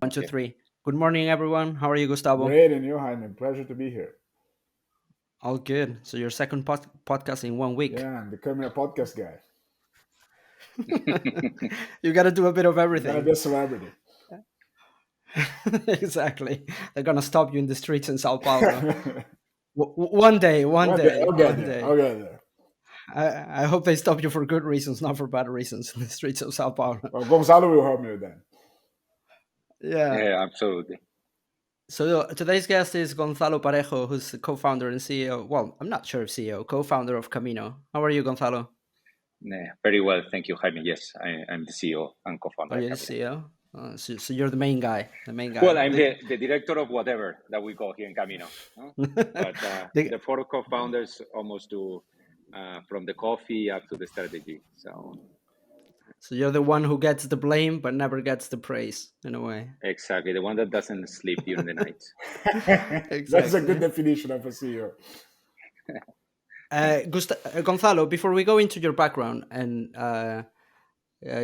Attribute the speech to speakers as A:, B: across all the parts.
A: One, two,
B: Okay.
A: three. Good morning, everyone. How are you, Gustavo?
C: Great, and you, Jaime. Pleasure to be here.
A: All good. So your second podcast in 1 week.
C: Yeah, I'm becoming a podcast guy.
A: You got to do a bit of
C: I gotta be
A: everything.
C: a celebrity.
A: Exactly. They're gonna stop you in the streets in Sao Paulo. One day, one
C: One day,
A: day,
C: I'll get
A: one
C: there. I'll
A: day.
C: get there.
A: I hope they stop you for good reasons, not for bad reasons, in the streets of Sao Paulo.
C: Well, Gonzalo will help me with that.
A: Yeah.
B: Yeah, absolutely.
A: So today's guest is Gonzalo Parejo, who's the co-founder and CEO. Well, I'm not sure if CEO, co-founder of Kamino. How are you, Gonzalo?
B: Yeah, very well. Thank you, Jaime. Yes, I'm the CEO and
A: Are
B: co-founder at
A: you the
B: Kamino.
A: CEO? So you're the main guy. The main guy.
B: Well, I'm the director of whatever that we call here in Kamino. Huh? But
A: The-
B: the four co-founders almost do from the coffee up to the strategy. So
A: So you're the one who gets the blame but never gets the praise, in a way.
B: exactly, the one that doesn't sleep during the night.
C: That's a good
A: Exactly.
C: definition of a CEO.
A: Gonzalo, before we go into your background, and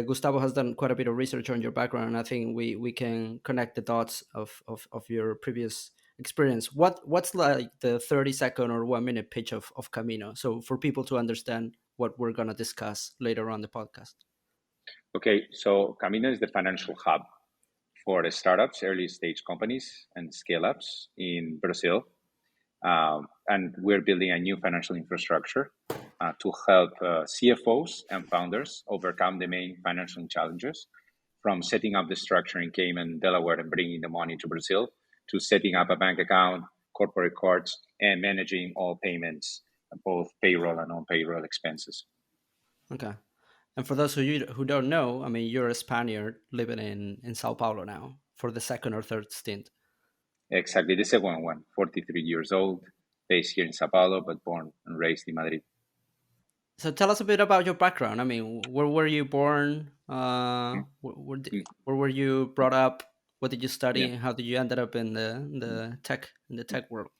A: Gustavo has done quite a bit of research on your background, and I think we can connect the dots of your previous experience. What's like the 30-second or 1 minute pitch of Camino? So for people to understand what we're gonna discuss later on the podcast.
B: Okay, so Kamino is the financial hub for the startups, early stage companies, and scale ups in Brazil. And we're building a new financial infrastructure to help CFOs and founders overcome the main financial challenges, from setting up the structure in Cayman, Delaware, and bringing the money to Brazil, to setting up a bank account, corporate cards, and managing all payments, both payroll and non-payroll expenses.
A: Okay. And for those who don't know, I mean, you're a Spaniard living in Sao Paulo now for the second or third stint.
B: Exactly, the second one, 43 years old, based here in Sao Paulo, but born and raised in Madrid.
A: So tell us a bit about your background. I mean, where were you born?
B: Mm, mm,
A: Where were you brought up? What did you
B: Yeah.
A: study? How did you ended up in the tech world?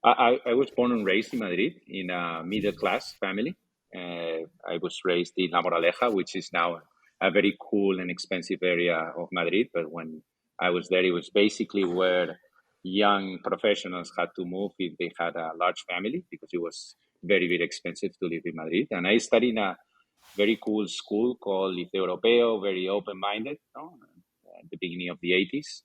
B: I was born and raised in Madrid in a middle class family. I was raised in La Moraleja, which is now a very cool and expensive area of Madrid. But when I was there, it was basically where young professionals had to move if they had a large family, because it was very, very expensive to live in Madrid. And I studied in a very cool school called Liceo Europeo, very open minded, at the beginning of the 80s.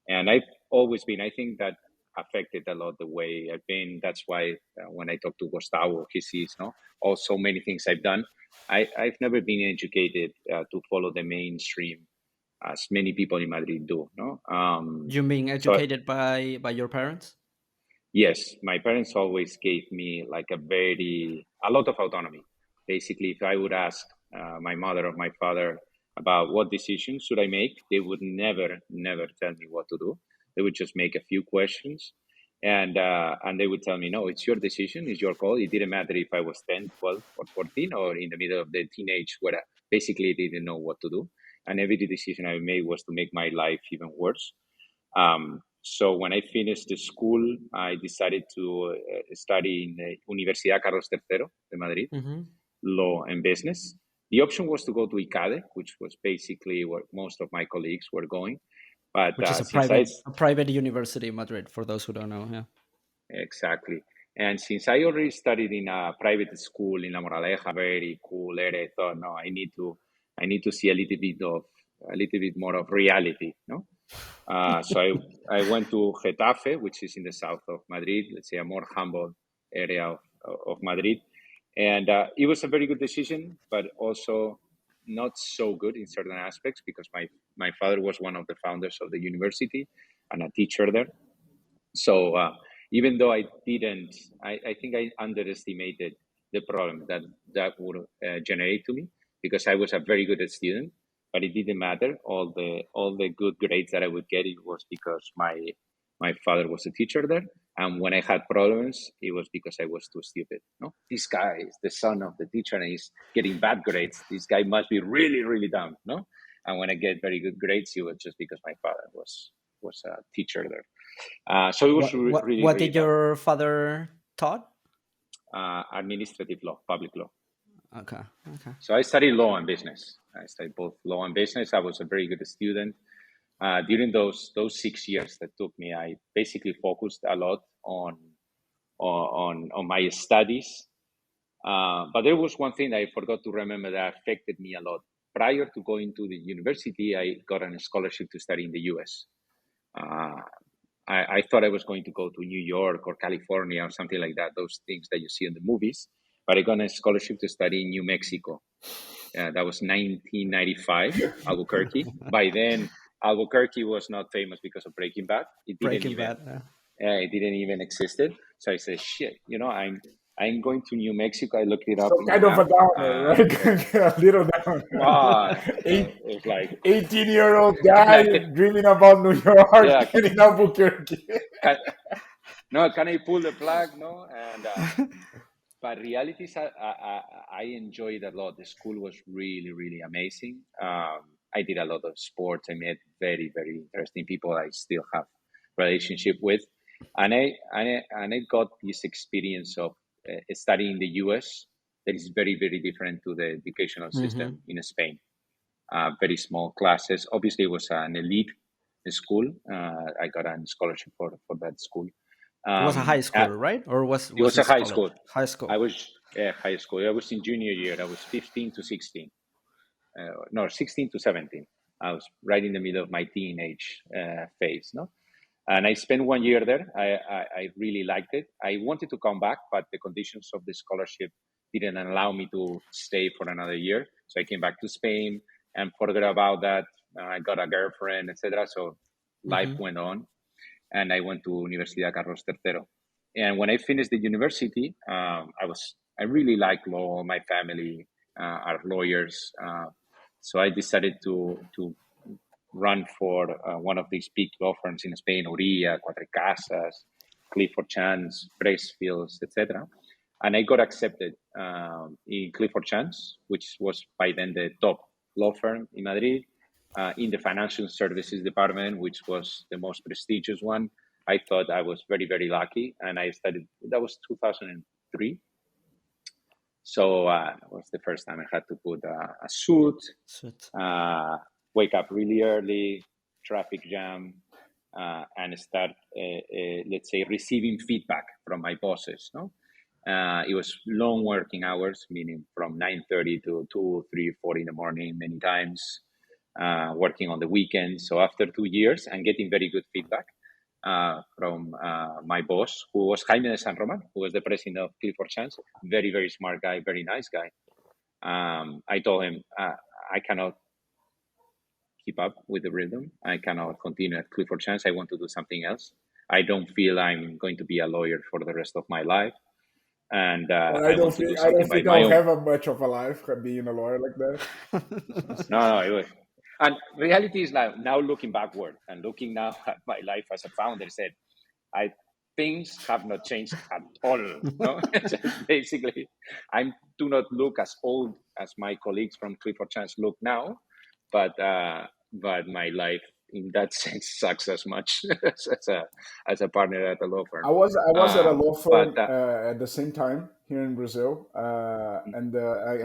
B: And I've always been, I think that affected a lot the way I've been. That's why when I talk to Gustavo, he sees also many things I've done. I've never been educated to follow the mainstream as many people in Madrid do. No,
A: You being
B: so
A: educated by your parents?
B: yes, my parents always gave me like a lot of autonomy. Basically, if I would ask my mother or my father about what decisions should I make, they would never, never tell me what to do. They would just make a few questions, and they would tell me, no, it's your decision, it's your call. It didn't matter if I was 10, 12, or 14, or in the middle of the teenage where I basically didn't know what to do. And every decision I made was to make my life even worse. So when I finished the school, I decided to study in the Universidad Carlos III de Madrid,
A: Mm-hmm.
B: law and business. The option was to go to ICADE, which was basically where most of my colleagues were going. But
A: Which is
B: since I
A: a private university in Madrid, for those who don't know. Yeah.
B: exactly, and since I already studied in a private school in La Moraleja, very cool area, I thought, no, I need to see a little bit more of reality, no. So I went to Getafe, which is in the south of Madrid, let's say a more humble area of Madrid. And it was a very good decision, but also not so good in certain aspects, because my father was one of the founders of the university and a teacher there. So even though I think I underestimated the problem that would generate to me, because I was a very good student, but it didn't matter. All the good grades that I would get, it was because my father was a teacher there, and when I had problems, it was because I was too stupid. No, this guy is the son of the teacher and he's getting bad grades. This guy must be really, really dumb. No, and when I get very good grades, it was just because my father was a teacher there. So it was really,
A: What
B: really
A: did
B: tough.
A: your father taught?
B: Administrative law, public law.
A: Okay. Okay.
B: So I studied law and business. I studied both law and business. I was a very good student. During those 6 years that took me, I basically focused a lot on my studies. But there was one thing I forgot to remember that affected me a lot. Prior to going to the university, I got a scholarship to study in the US. Uh, I thought I was going to go to New York or California or something like that, those things that you see in the movies. But I got a scholarship to study in New Mexico. That was 1995, Albuquerque. By then, Albuquerque was not famous because of Breaking Bad.
A: Breaking Bad.
B: It didn't even existed. So I said, shit, I'm going to New Mexico. I looked it up
C: So
B: in the
C: kind of
B: map.
C: a downer, right? A little down.
B: It's like
C: 18-year-old guy
B: like,
C: dreaming about New York
B: yeah,
C: in Albuquerque.
B: can, no, can I pull the plug? No, and but reality is, I enjoyed a lot. The school was really, really amazing. I did a lot of sports. I met very, very interesting people I still have relationship with, and I got this experience of studying in the US that is very, very different to the educational system in Spain. Very small classes. Obviously, it was an elite school. I got a scholarship for that school.
A: It was a high school, right? Or
B: It
A: was
B: was a
A: this
B: high
A: college?
B: school.
A: High school.
B: I was high school. I was in junior year. I was 15 to 16. No, 16 to 17. I was right in the middle of my teenage phase. No, and I spent 1 year there. I really liked it. I wanted to come back, but the conditions of the scholarship didn't allow me to stay for another year. So I came back to Spain and forgot about that. I got a girlfriend, etc. So life went on, and I went to Universidad Carlos III. And when I finished the university, I really liked law. My family are lawyers, so I decided to run for one of these big law firms in Spain: Uría, Cuatro Casas, Clifford Chance, Bracefields, etc. And I got accepted in Clifford Chance, which was by then the top law firm in Madrid, in the financial services department, which was the most prestigious one. I thought I was very, very lucky, and I studied. That was 2003. So it was the first time I had to put a suit,
A: Sweet.
B: wake up really early, traffic jam, and start, let's say, receiving feedback from my bosses. No, it was long working hours, meaning from 9:30 to 2, 3, 4 in the morning, many times, working on the weekends. So after 2 years and getting very good feedback from my boss, who was Jaime de San Roman, who was the president of Clifford Chance, very, very smart guy, very nice guy. I told him, I cannot keep up with the rhythm. I cannot continue at Clifford Chance. I want to do something else. I don't feel I'm going to be a lawyer for the rest of my life. And
C: I
B: I
C: don't
B: want to
C: think
B: do something by my
C: I'll
B: own.
C: have a much of a life being a lawyer like that.
B: No, it was. And reality is like now looking backward and looking now at my life as a founder, said, I things have not changed at all. No, basically, I do not look as old as my colleagues from Clifford Chance look now, but my life in that sense sucks as much as a partner at a law firm.
C: I was at a law
B: But
C: firm at the same time here in Brazil, and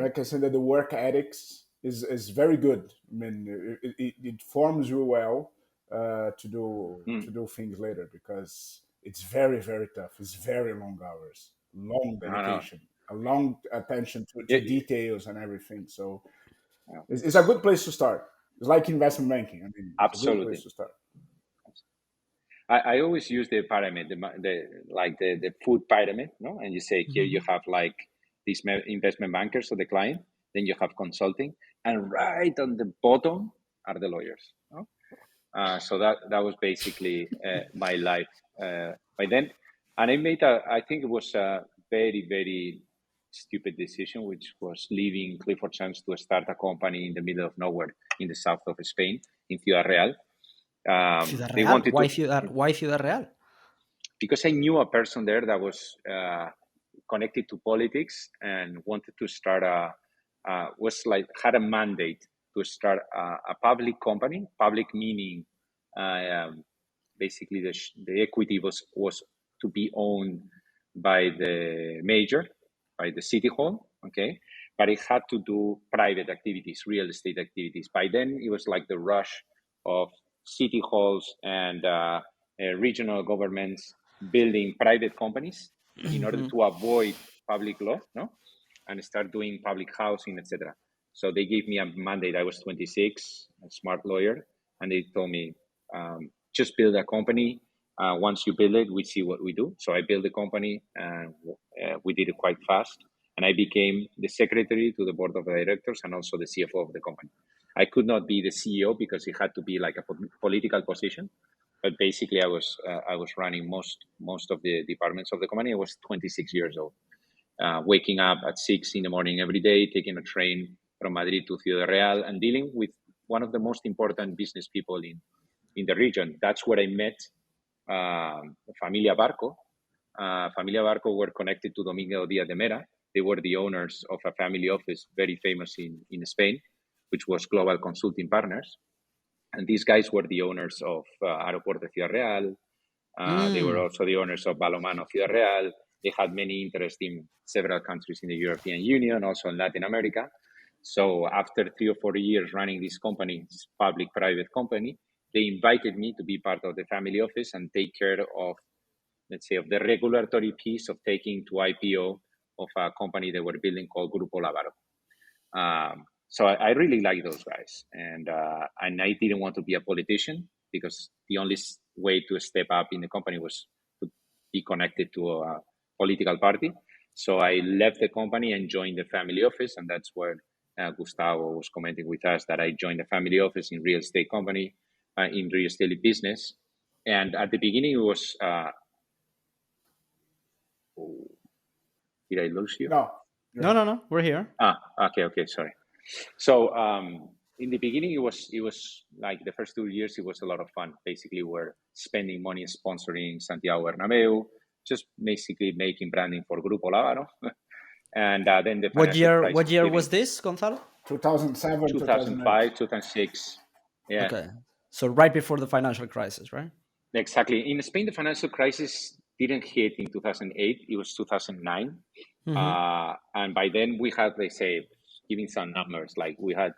C: like I said, that the work ethics is very good. I mean, it forms you well to do things later, because it's very, very tough. It's very long hours, long
B: no, no,
C: dedication, a long attention to
B: it,
C: details and everything. So
B: no,
C: it's a good place to start. It's like investment banking. I mean, it's a good place
B: absolutely.
C: to start.
B: I always use the pyramid, the food pyramid, no? And you say here you have like these investment bankers, so the client, then you have consulting, and right on the bottom are the lawyers. No? So that was basically my life by then, and I made I think it was a very, very stupid decision, which was leaving Clifford Chance to start a company in the middle of nowhere in the south of Spain, in Ciudad Real.
A: Ciudad
B: They
A: Real.
B: wanted to,
A: Why Ciudad Real?
B: because I knew a person there that was connected to politics and wanted to start had a mandate to start a public company. Public meaning basically the equity was to be owned by the mayor, by the city hall, okay, but it had to do private activities, real estate activities. By then, it was like the rush of city halls and regional governments building private companies in order to avoid public law, no, and start doing public housing, etc. So they gave me a mandate. I was 26, a smart lawyer, and they told me, just build a company. Once you build it, we see what we do. So I built the company, and we did it quite fast. And I became the secretary to the board of directors and also the CFO of the company. I could not be the CEO because it had to be like a political position. But basically, I was running most of the departments of the company. I was 26 years old, waking up at 6 in the morning every day, taking a train from Madrid to Ciudad Real, and dealing with one of the most important business people in the region. That's where I met Familia Barco. Familia Barco were connected to Domingo Díaz de Mera. They were the owners of a family office very famous in Spain, which was Global Consulting Partners. And these guys were the owners of Aeropuerto Ciudad Real. They were also the owners of Balomano Ciudad Real. They had many interests in several countries in the European Union, also in Latin America. So after 3 or 4 years running this company, this public-private company, they invited me to be part of the family office and take care of, let's say, of the regulatory piece of taking to IPO of a company they were building called Grupo Lavaro. So I really like those guys, and I didn't want to be a politician because the only way to step up in the company was to be connected to a political party. So I left the company and joined the family office, and that's where Gustavo was commenting with us that I joined the family office in real estate company, in real estate business. And at the beginning, it was. Did I lose you?
C: No.
A: No. We're here.
B: Okay. Sorry. So in the beginning, it was like the first 2 years, it was a lot of fun. Basically, we're spending money sponsoring Santiago Bernabeu, just basically making branding for Grupo Lavaro. And then the financial crisis.
A: What year was this, Gonzalo?
C: 2007,
B: 2005, 2006. Yeah.
A: Okay. So right before the financial crisis, right?
B: Exactly. In Spain, the financial crisis didn't hit in 2008. It was 2009. And by then we had, let's say, giving some numbers, like we had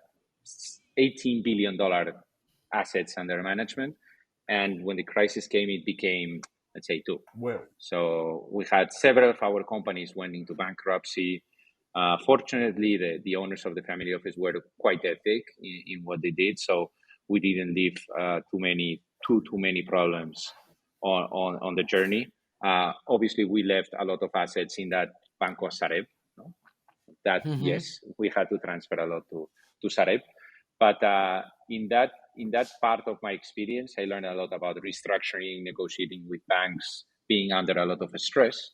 B: $18 billion assets under management. And when the crisis came, it became, let's say, 2.
C: Well,
B: so we had several of our companies went into bankruptcy. Fortunately, the owners of the family office were quite ethic in what they did. So we didn't leave too many problems on the journey. Obviously, we left a lot of assets in that Banco Sareb. No? That yes, we had to transfer a lot to Sareb. But in that part of my experience, I learned a lot about restructuring, negotiating with banks, being under a lot of stress.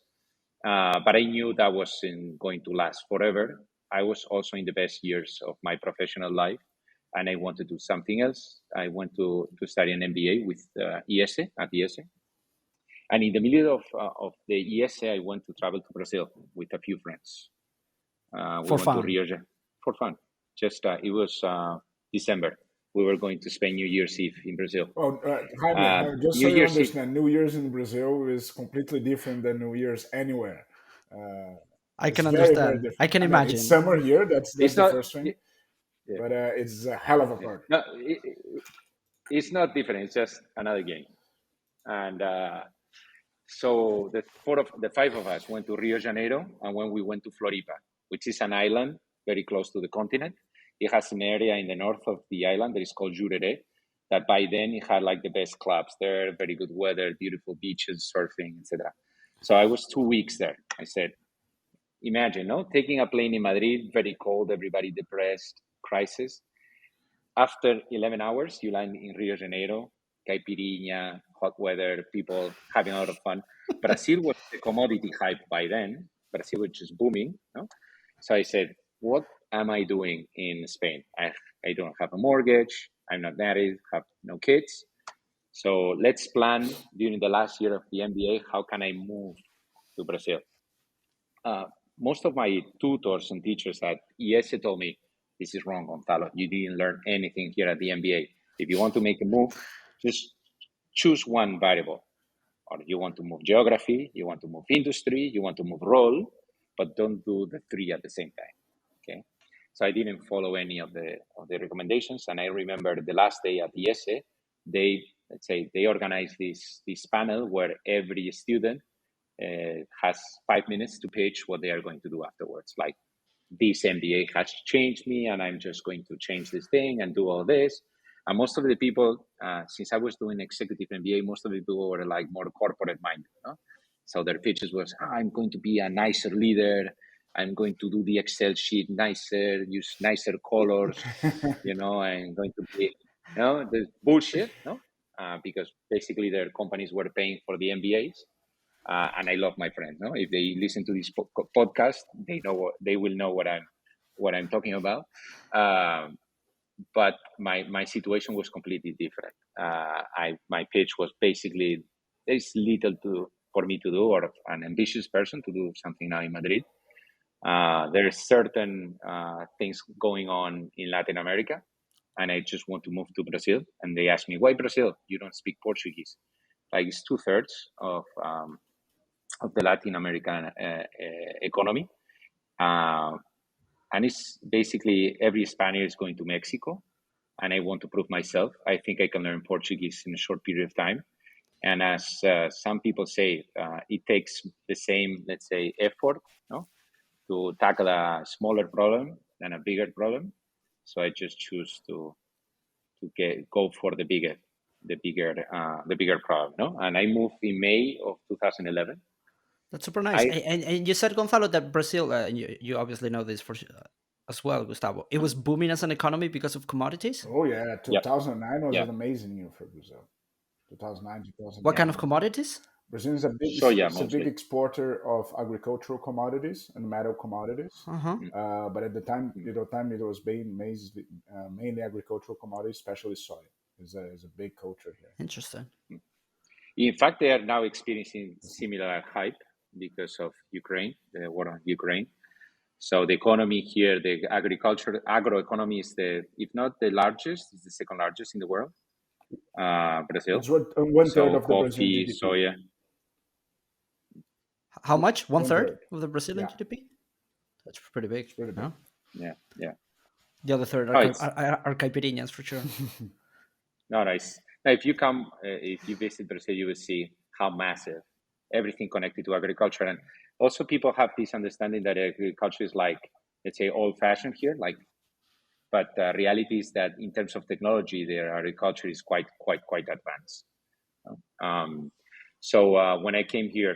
B: But I knew that wasn't going to last forever. I was also in the best years of my professional life, and I wanted to do something else. I went to study an MBA with IESE at IESE. And in the middle of the IESE, I went to travel to Brazil with a few friends. We went to Rio for fun. Just it was December. We were going to spend New Year's Eve in Brazil.
C: Oh, Jaime, just so you understand, New Year's in Brazil is completely different than New Year's anywhere.
A: I can understand. I can imagine.
C: It's summer here. That's the first thing.
B: Yeah.
C: But it's a hell of a party.
B: No, it's not different. It's just another game. And so the 5 of us went to Rio de Janeiro, and when we went to Floripa, which is an island very close to the continent. It has an area in the north of the island that is called Jurerê, that by then it had like the best clubs there, very good weather, beautiful beaches, surfing, etc. So I was 2 weeks there. I said, imagine, no, taking a plane in Madrid, very cold, everybody depressed, crisis. After 11 hours, you land in Rio de Janeiro, caipirinha, hot weather, people having a lot of fun. Brazil was the commodity hype by then. Brazil was just booming. No? So I said, what am I doing in Spain? I don't have a mortgage. I'm not married, have no kids. So let's plan during the last year of the MBA, how can I move to Brazil? Most of my tutors and teachers at IESE told me, this is wrong, Gonzalo. You didn't learn anything here at the MBA. If you want to make a move, just choose one variable. Or you want to move geography, you want to move industry, you want to move role, but don't do the 3 at the same time. Okay, so I didn't follow any of the recommendations, and I remember the last day at IESE, they organized this panel where every student has 5 minutes to pitch what they are going to do afterwards. Like, this MBA has changed me, and I'm just going to change this thing and do all this. And most of the people, since I was doing executive MBA, most of the people were like more corporate minded. No? So their pitches was, I'm going to be a nicer leader. I'm going to do the Excel sheet nicer, use nicer colors. I'm going to be, the bullshit. No, because basically their companies were paying for the MBAs. And I love my friends. No, if they listen to this podcast, they will know what I'm talking about. But my situation was completely different. My pitch was basically, there's little for me to do, or an ambitious person to do something now in Madrid. There are certain things going on in Latin America, and I just want to move to Brazil. And they asked me, why Brazil? You don't speak Portuguese. Like, it's 2/3 of the Latin American economy. And it's basically every Spaniard is going to Mexico, and I want to prove myself. I think I can learn Portuguese in a short period of time. And as some people say, it takes the same, let's say, effort, to tackle a smaller problem than a bigger problem. So I just choose to go for the bigger problem. And I moved in May of 2011.
A: That's super nice. And you said, Gonzalo, that Brazil, and you obviously know this as well, Gustavo. It was booming as an economy because of commodities.
C: Oh yeah, 2009 was
B: Yeah.
C: an amazing year for Brazil. 2009, 2010.
A: What kind of commodities?
C: Brazil is a big, it's a big exporter of agricultural commodities and metal commodities. But at the time, it was mainly agricultural commodities, especially soy. Is a big culture here.
A: Interesting.
B: In fact, they are now experiencing similar hype because of Ukraine, the war on Ukraine. So the economy here, the agroeconomy is if not the largest, it's the second largest in the world. Brazil.
C: It's 1/3 of the Brazilian GDP.
B: Soya.
A: How much? 1/3 of the Brazilian GDP? That's pretty big.
C: It's pretty big.
A: Huh?
B: Yeah.
A: The other third are caipirinhas for sure.
B: No, nice. Now, if you visit Brazil, you will see how massive everything connected to agriculture. And also people have this understanding that agriculture is like, let's say, old-fashioned here. But reality is that in terms of technology, their agriculture is quite advanced. So when I came here,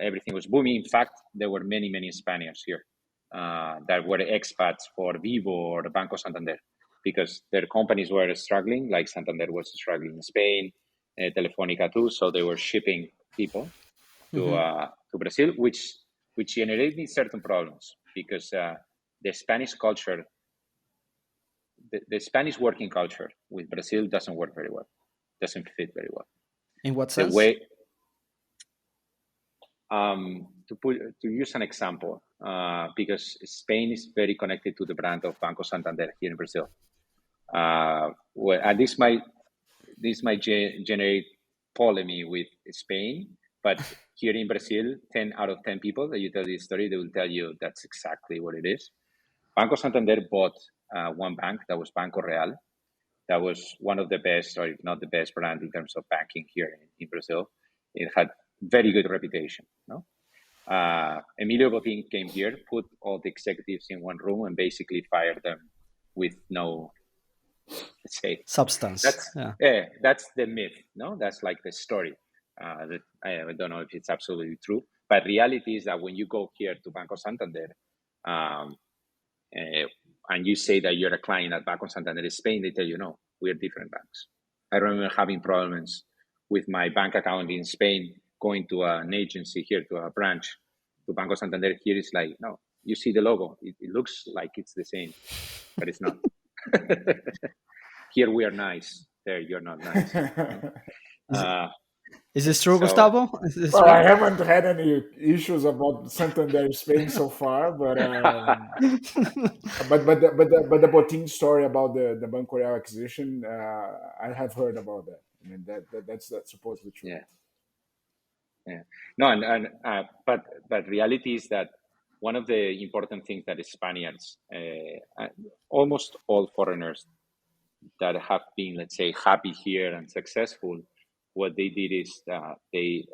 B: everything was booming. In fact, there were many Spaniards here that were expats for Vivo or Banco Santander, because their companies were struggling, like Santander was struggling in Spain, Telefónica too. So they were shipping people to Brazil, which generated certain problems, because the Spanish culture, the Spanish working culture with Brazil doesn't work very well, doesn't fit very well.
A: In what sense?
B: The way, to use an example, because Spain is very connected to the brand of Banco Santander here in Brazil. And this might generate polemic with Spain, but here in Brazil, 10 out of 10 people that you tell this story, they will tell you that's exactly what it is. Banco Santander bought one bank, that was Banco Real. That was one of the best, or if not the best brand in terms of banking here in Brazil. It had very good reputation. No, Emilio Botín came here, put all the executives in one room, and basically fired them with no, let's say,
A: substance.
B: That's the myth. No, that's like the story. That I don't know if it's absolutely true, but reality is that when you go here to Banco Santander, and you say that you're a client at Banco Santander in Spain, they tell you, no, we're different banks. I remember having problems with my bank account in Spain, going to an agency here, to a branch, to Banco Santander here. It's like, no, you see the logo. It looks like it's the same, but it's not. Here we are nice. There, you're not nice.
A: Is this true, Gustavo?
C: Well, I haven't had any issues about Santander Spain so far, but the Botín story about the Banco Real acquisition, I have heard about that. I mean, that's supposedly true.
B: Yeah. No, but reality is that one of the important things that Spaniards, almost all foreigners that have been, let's say, happy here and successful, what they did is they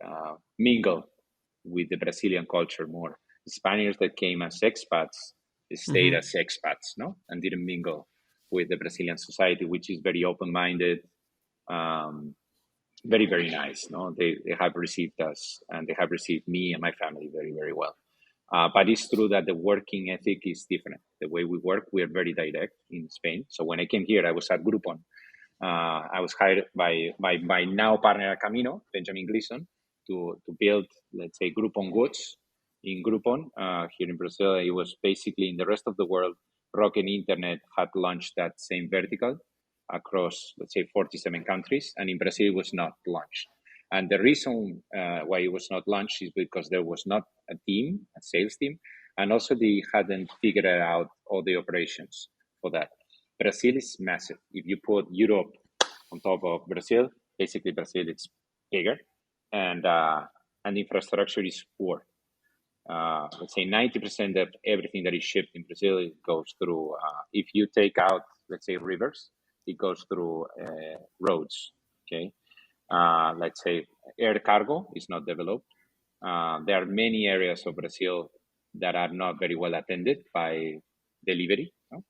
B: mingle with the Brazilian culture more. The Spaniards that came as expats stayed as expats, no, and didn't mingle with the Brazilian society, which is very open-minded, very, very nice. No, they have received us, and they have received me and my family very, very well. But it's true that the working ethic is different. The way we work, we are very direct in Spain. So when I came here, I was at Groupon. I was hired by my now partner at Kamino, Benjamin Gleason, to build, let's say, Groupon goods in Groupon here in Brazil. It was basically in the rest of the world, Rocket Internet had launched that same vertical across, let's say, 47 countries. And in Brazil, it was not launched. And the reason why it was not launched is because there was not a team, a sales team, and also they hadn't figured out all the operations for that. Brazil is massive. If you put Europe on top of Brazil, basically Brazil is bigger, and infrastructure is poor. Let's say 90% of everything that is shipped in Brazil goes through. If you take out, let's say, rivers, it goes through roads. Okay. Let's say air cargo is not developed. There are many areas of Brazil that are not very well attended by delivery. No?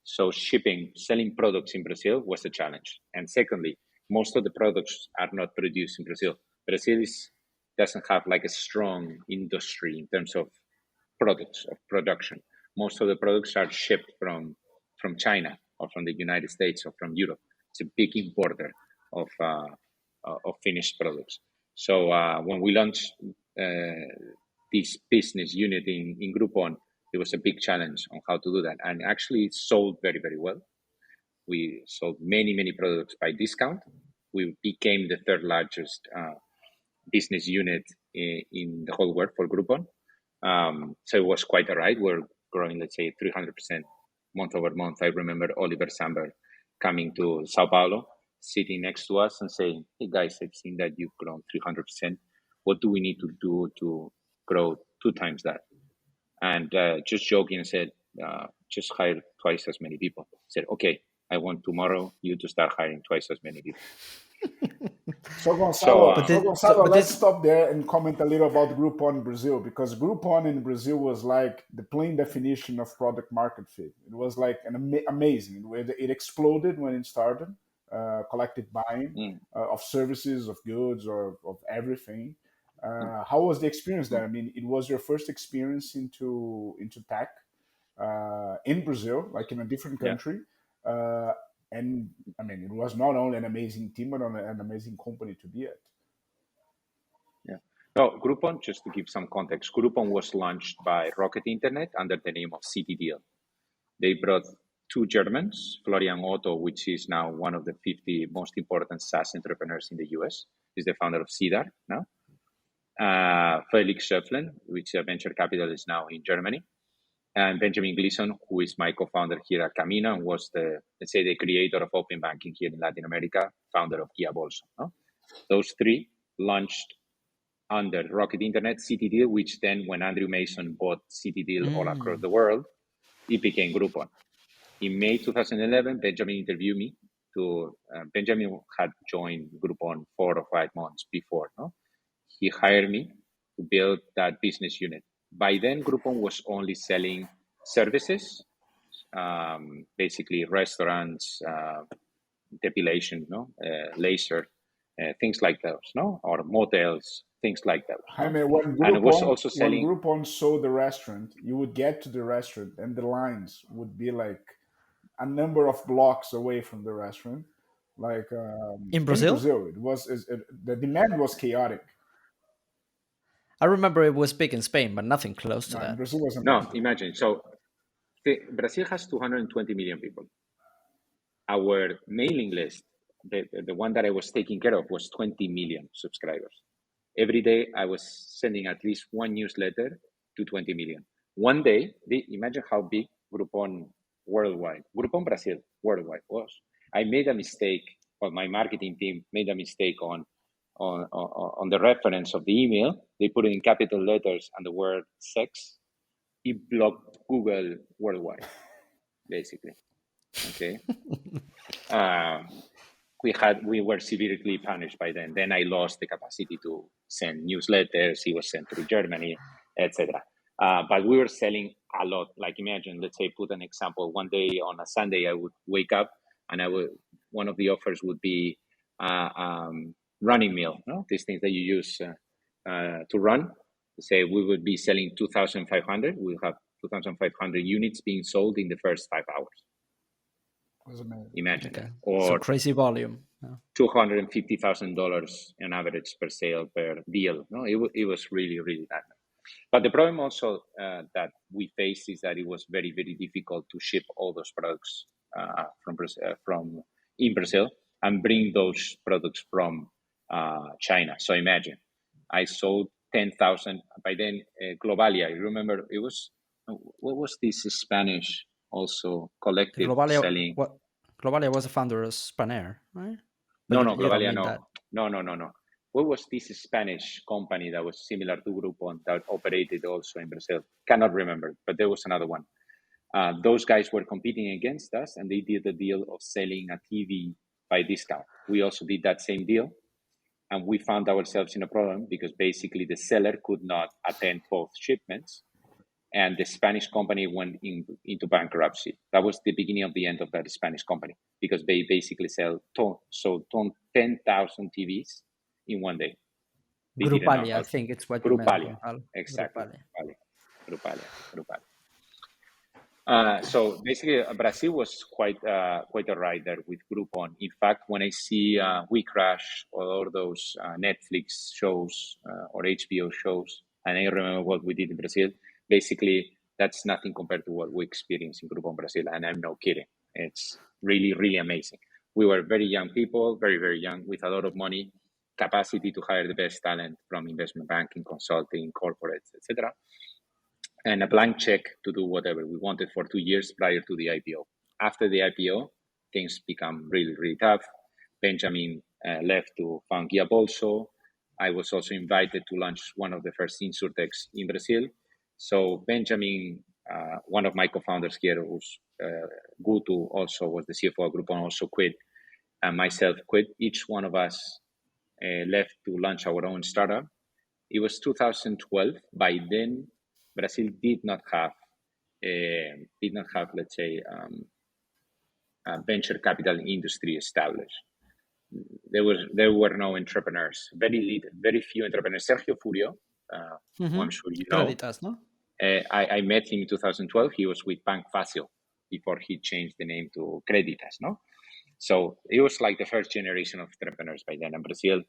B: So selling products in Brazil was a challenge. And secondly, most of the products are not produced in Brazil. Brazil doesn't have like a strong industry in terms of products, of production. Most of the products are shipped from China or from the United States or from Europe. It's a big importer of finished products. So when we launched this business unit in Groupon, it was a big challenge on how to do that. And actually, it sold very, very well. We sold many, many products by discount. We became the third largest business unit in the whole world for Groupon. So it was quite a ride. We're growing, let's say, 300% month over month. I remember Oliver Samber coming to Sao Paulo, sitting next to us and saying, "Hey guys, I've seen that you've grown 300%. What do we need to do to grow 2 times that?" And just joking, I said, "Just hire twice as many people." I said, "Okay, I want tomorrow you to start hiring twice as many people."
C: So Gonzalo,
A: But
C: let's
A: this,
C: stop there and comment a little about Groupon Brazil, because Groupon in Brazil was like the plain definition of product market fit. It was like amazing. It exploded when it started, collective buying of services, of goods, or of everything. How was the experience there? I mean, it was your first experience into tech in Brazil, like in a different
B: Yeah.
C: country. And I mean, it was not only an amazing team, but an amazing company to be at.
B: Yeah. No, Groupon, just to give some context, Groupon was launched by Rocket Internet under the name of City Deal. They brought 2 Germans, Florian Otto, which is now one of the 50 most important SaaS entrepreneurs in the US, is the founder of CEDAR now. Felix Schöfflen, which is a venture capitalist now in Germany. And Benjamin Gleason, who is my co-founder here at Kamino and was the creator of open banking here in Latin America, founder of Guia Bolsa. No? Those 3 launched under Rocket Internet, City Deal, which then when Andrew Mason bought City Deal all across the world, it became Groupon. In May 2011, Benjamin interviewed me. Benjamin had joined Groupon 4 or 5 months before. No? He hired me to build that business unit. By then, Groupon was only selling services, basically restaurants, depilation, laser, things like those, or motels, things like those.
C: I mean, when
B: And it was also
C: When
B: selling.
C: Groupon sold the restaurant, you would get to the restaurant, and the lines would be like a number of blocks away from the restaurant. Like
A: in
C: in
A: Brazil,
C: Brazil, the demand was chaotic.
A: I remember it was big in Spain, but nothing close to
C: No, in
A: that.
C: Brazil was
B: No,
C: amazing.
B: imagine. So Brazil has 220 million people. Our mailing list, the one that I was taking care of, was 20 million subscribers. Every day I was sending at least one newsletter to 20 million. One day, imagine how big Groupon worldwide, Groupon Brazil worldwide was. I made a mistake, or my marketing team made a mistake on the reference of the email. They put it in capital letters and the word sex. it blocked Google worldwide, basically. Okay. We were severely punished by then. Then I lost the capacity to send newsletters. It was sent through Germany, etc. But we were selling a lot. Like imagine, let's say, put an example. One day on a Sunday, I would wake up and one of the offers would be running meal. No, these things that you use to run. Say we would be selling 2,500. We'll have 2,500 units being sold in the first 5 hours.
C: Was amazing.
B: Imagine
A: Okay.
B: that. Or
A: so crazy volume. Yeah.
B: $250,000 on average per sale per deal. No, it was really, really bad. But the problem also that we faced is that it was very, very difficult to ship all those products from in Brazil and bring those products from China. So imagine, I sold 10,000 by then. Globalia, you remember? It was what was this Spanish also collective selling?
A: Globalia was a founder of Spanair, right?
B: No,
A: But you don't
B: Globalia,
A: mean
B: no.
A: that.
B: No. What was this Spanish company that was similar to Groupon that operated also in Brazil? Cannot remember, but there was another one. Those guys were competing against us, and they did a deal of selling a TV by discount. We also did that same deal, and we found ourselves in a problem because basically the seller could not attend both shipments, and the Spanish company went into bankruptcy. That was the beginning of the end of that Spanish company because they basically sold 10,000 TVs in one day. They didn't know
A: Grupalia,
B: how
A: I think it's what you meant.
B: Grupalia, exactly. Grupalia. So basically, Brazil was quite a ride there with Groupon. In fact, when I see We Crash or all those Netflix shows or HBO shows, and I remember what we did in Brazil, basically that's nothing compared to what we experienced in Groupon Brazil, and I'm no kidding. It's really, really amazing. We were very young people, very, very young, with a lot of money, capacity to hire the best talent from investment banking, consulting, corporates, etc., and a blank check to do whatever we wanted for 2 years prior to the IPO. After the IPO, things become really, really tough. Benjamin left to found Guia Bolso. I was also invited to launch one of the first insurtechs in Brazil. So Benjamin, one of my co-founders here, who's Guto, also was the CFO of Groupon, also quit, and myself quit. Each one of us left to launch our own startup. It was 2012. By then, Brazil did not have, let's say, a venture capital industry established. There were no entrepreneurs. Very few entrepreneurs. Sergio Furio, who I'm sure you know.
A: Creditas, no?
B: I met him in 2012. He was with Bank Fácil before he changed the name to Creditas, no? So it was like the first generation of entrepreneurs by then, and Brazil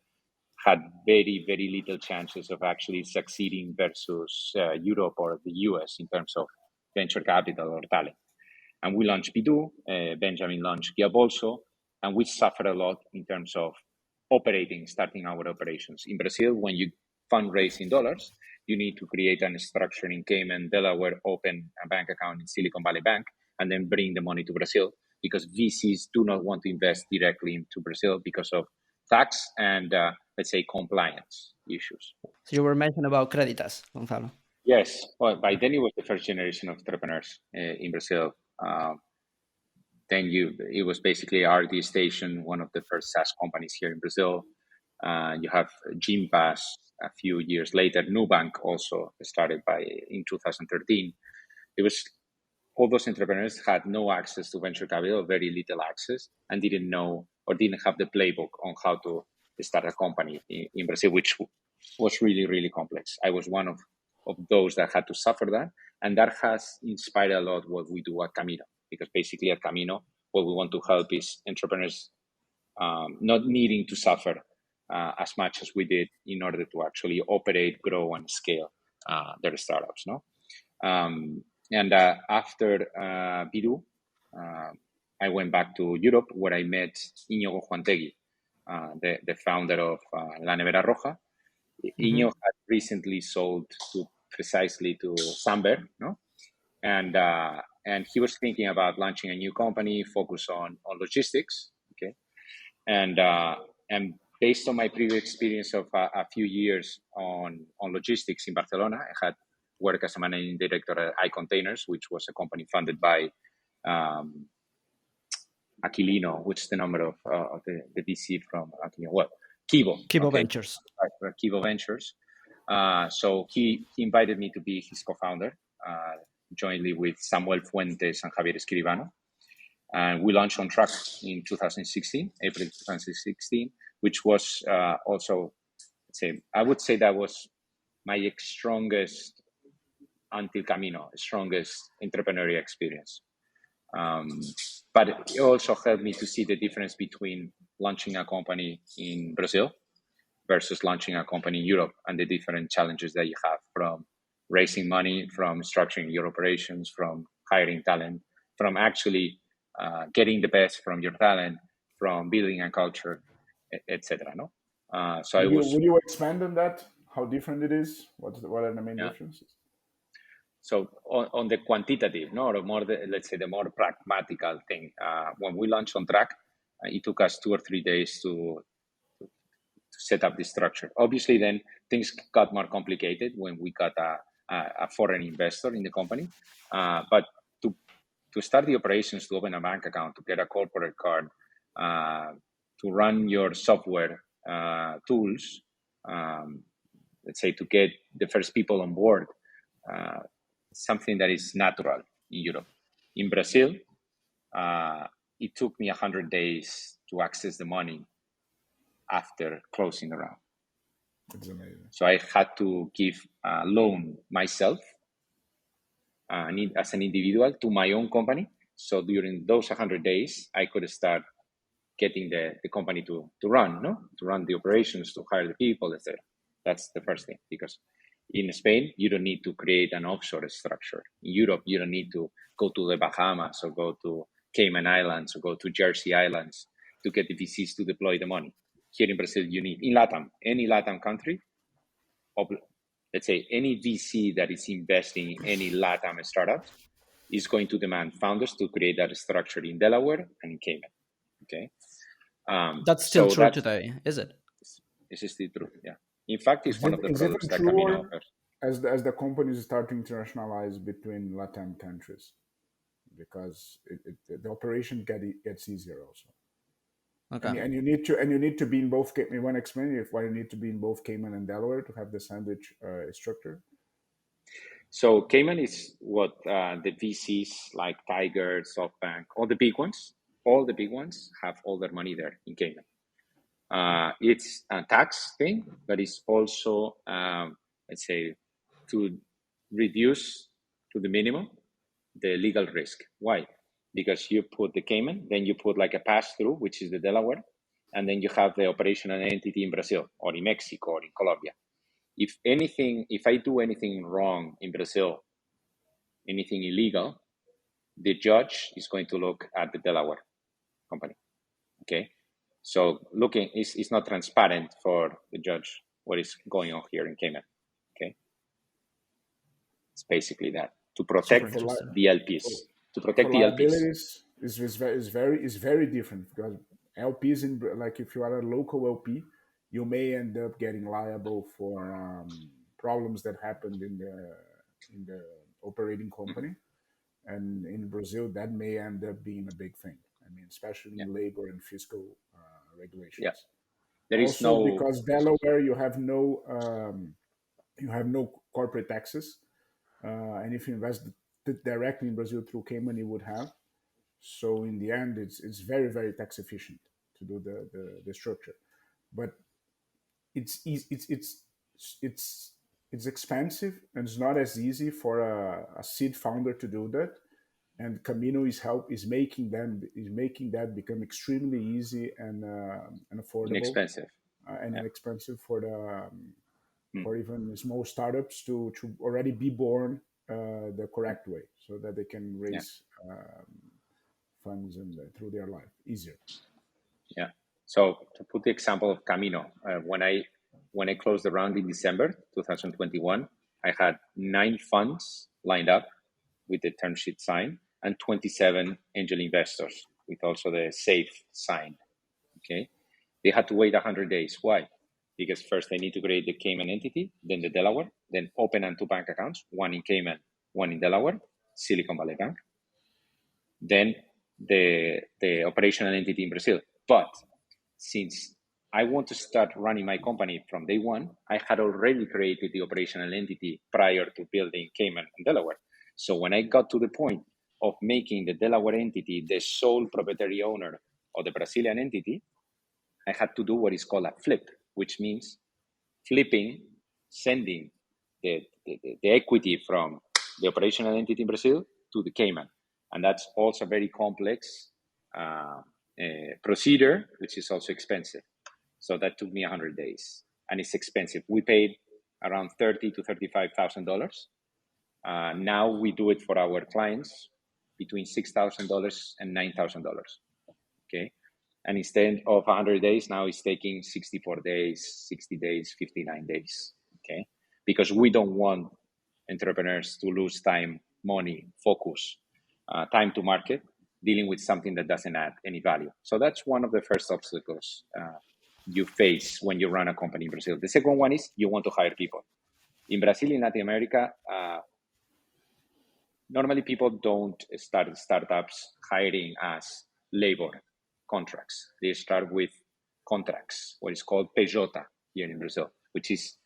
B: had very, very little chances of actually succeeding versus Europe or the US in terms of venture capital or talent. And we launched Bidu, Benjamin launched Guia Bolso, and we suffered a lot in terms of starting our operations. In Brazil, when you fundraise in dollars, you need to create a structure in Cayman, Delaware, open a bank account in Silicon Valley Bank, and then bring the money to Brazil because VCs do not want to invest directly into Brazil because of tax and, let's say, compliance issues.
A: So you were mentioning about Creditas, Gonzalo.
B: Yes. Well, by then it was the first generation of entrepreneurs in Brazil. Then it was basically RD Station, one of the first SaaS companies here in Brazil. You have Gympass a few years later. Nubank also started in 2013. It was all those entrepreneurs had no access to venture capital, very little access, and didn't know or didn't have the playbook on how to start a company in Brazil, which was really, really complex. I was one of those that had to suffer that, and that has inspired a lot what we do at Kamino, because basically at Kamino, what we want to help is entrepreneurs not needing to suffer as much as we did in order to actually operate, grow, and scale their startups. No. And after Bidu, I went back to Europe where I met Íñigo Juantegui, the founder of La Nevera Roja. Íñigo had recently sold precisely to Samber, no? And he was thinking about launching a new company focused on logistics, okay? And based on my previous experience of a few years on logistics in Barcelona, I had work as a managing director at iContainers, which was a company funded by Aquilino, which is the number of the VC from Aquilino. Well, Kibo,
A: Kibo
B: okay,
A: Ventures.
B: Kibo Ventures. So he invited me to be his co-founder, jointly with Samuel Fuentes and Javier Escribano. And we launched Ontruck in 2016, April 2016, which was also, I would say that was my strongest, until Kamino, strongest entrepreneurial experience. But it also helped me to see the difference between launching a company in Brazil versus launching a company in Europe, and the different challenges that you have from raising money, from structuring your operations, from hiring talent, from actually getting the best from your talent, from building a culture, etc. No, so I was
C: Would you expand on that? How different it is? What are the main
B: yeah.
C: differences?
B: So on the quantitative, no, or more let's say the more pragmatical thing. When we launched Ontruck, it took us 2 or 3 days to set up the structure. Obviously, then things got more complicated when we got a foreign investor in the company. But to start the operations, to open a bank account, to get a corporate card, to run your software tools, let's say to get the first people on board, something that is natural in Europe. In Brazil, it took me 100 days to access the money after closing the round.
C: It's amazing.
B: So I had to give a loan myself as an individual to my own company. So during those 100 days, I could start getting the company to run, to run the operations, to hire the people, etc. That's the first thing, because in Spain, you don't need to create an offshore structure. In Europe, you don't need to go to the Bahamas or go to Cayman Islands or go to Jersey Islands to get the VCs to deploy the money. Here in Brazil, you need, in LATAM, any LATAM country, let's say any VC that is investing in any LATAM startups is going to demand founders to create that structure in Delaware and in Cayman. Okay.
A: That's still true today, is it?
B: This is still true. Yeah. In fact, it's one of the
C: Is it
B: products that Kamino
C: true
B: offers.
C: as the companies start to internationalize between Latin countries? Because the operation gets easier also.
A: Okay.
C: And you need to be in both. You want to explain why you need to be in both Cayman and Delaware to have the sandwich structure?
B: So Cayman is what the VCs like Tiger, SoftBank, all the big ones have all their money there in Cayman. It's a tax thing, but it's also, let's say, to reduce to the minimum the legal risk. Why? Because you put the Cayman, then you put like a pass-through, which is the Delaware, and then you have the operational entity in Brazil or in Mexico or in Colombia. If I do anything wrong in Brazil, anything illegal, the judge is going to look at the Delaware company. Okay. So looking is not transparent for the judge what is going on here in Cayman. Okay. It's basically that to protect the LPs. To protect the LPs.
C: Liabilities is very different, because LPs like if you are a local LP, you may end up getting liable for problems that happened in the operating company, and in Brazil that may end up being a big thing. I mean, especially in labor and fiscal regulations.
B: Yeah. There is
C: also,
B: no,
C: because Delaware you have no corporate taxes, and if you invest directly in Brazil through Cayman, you would have. So in the end, it's very, very tax efficient to do the structure, but it's expensive, and it's not as easy for a seed founder to do that. And Kamino is making that become extremely easy and affordable,
B: inexpensive,
C: and inexpensive for for even small startups to already be born the correct way, so that they can raise funds and through their life easier.
B: Yeah. So to put the example of Kamino, when I closed the round in December 2021, I had 9 funds lined up with the term sheet signed and 27 angel investors with also the safe signed. Okay. They had to wait 100 days. Why? Because first they need to create the Cayman entity, then the Delaware, then open 2 bank accounts, one in Cayman, one in Delaware, Silicon Valley Bank. Then the operational entity in Brazil. But since I want to start running my company from day one, I had already created the operational entity prior to building Cayman and Delaware. So when I got to the point of making the Delaware entity the sole proprietary owner of the Brazilian entity, I had to do what is called a flip, which means sending the equity from the operational entity in Brazil to the Cayman. And that's also a very complex procedure, which is also expensive. So that took me 100 days, and it's expensive. We paid around $30,000 to $35,000. Now we do it for our clients between $6,000 and $9,000. Okay, and instead of 100 days, now it's taking 64 days, 60 days, 59 days. Okay, because we don't want entrepreneurs to lose time, money, focus, time to market, dealing with something that doesn't add any value. So that's one of the first obstacles you face when you run a company in Brazil. The second one is you want to hire people. In Brazil, in Latin America, normally people don't start startups hiring as labor contracts. They start with contracts, what is called PJ here in Brazil, which is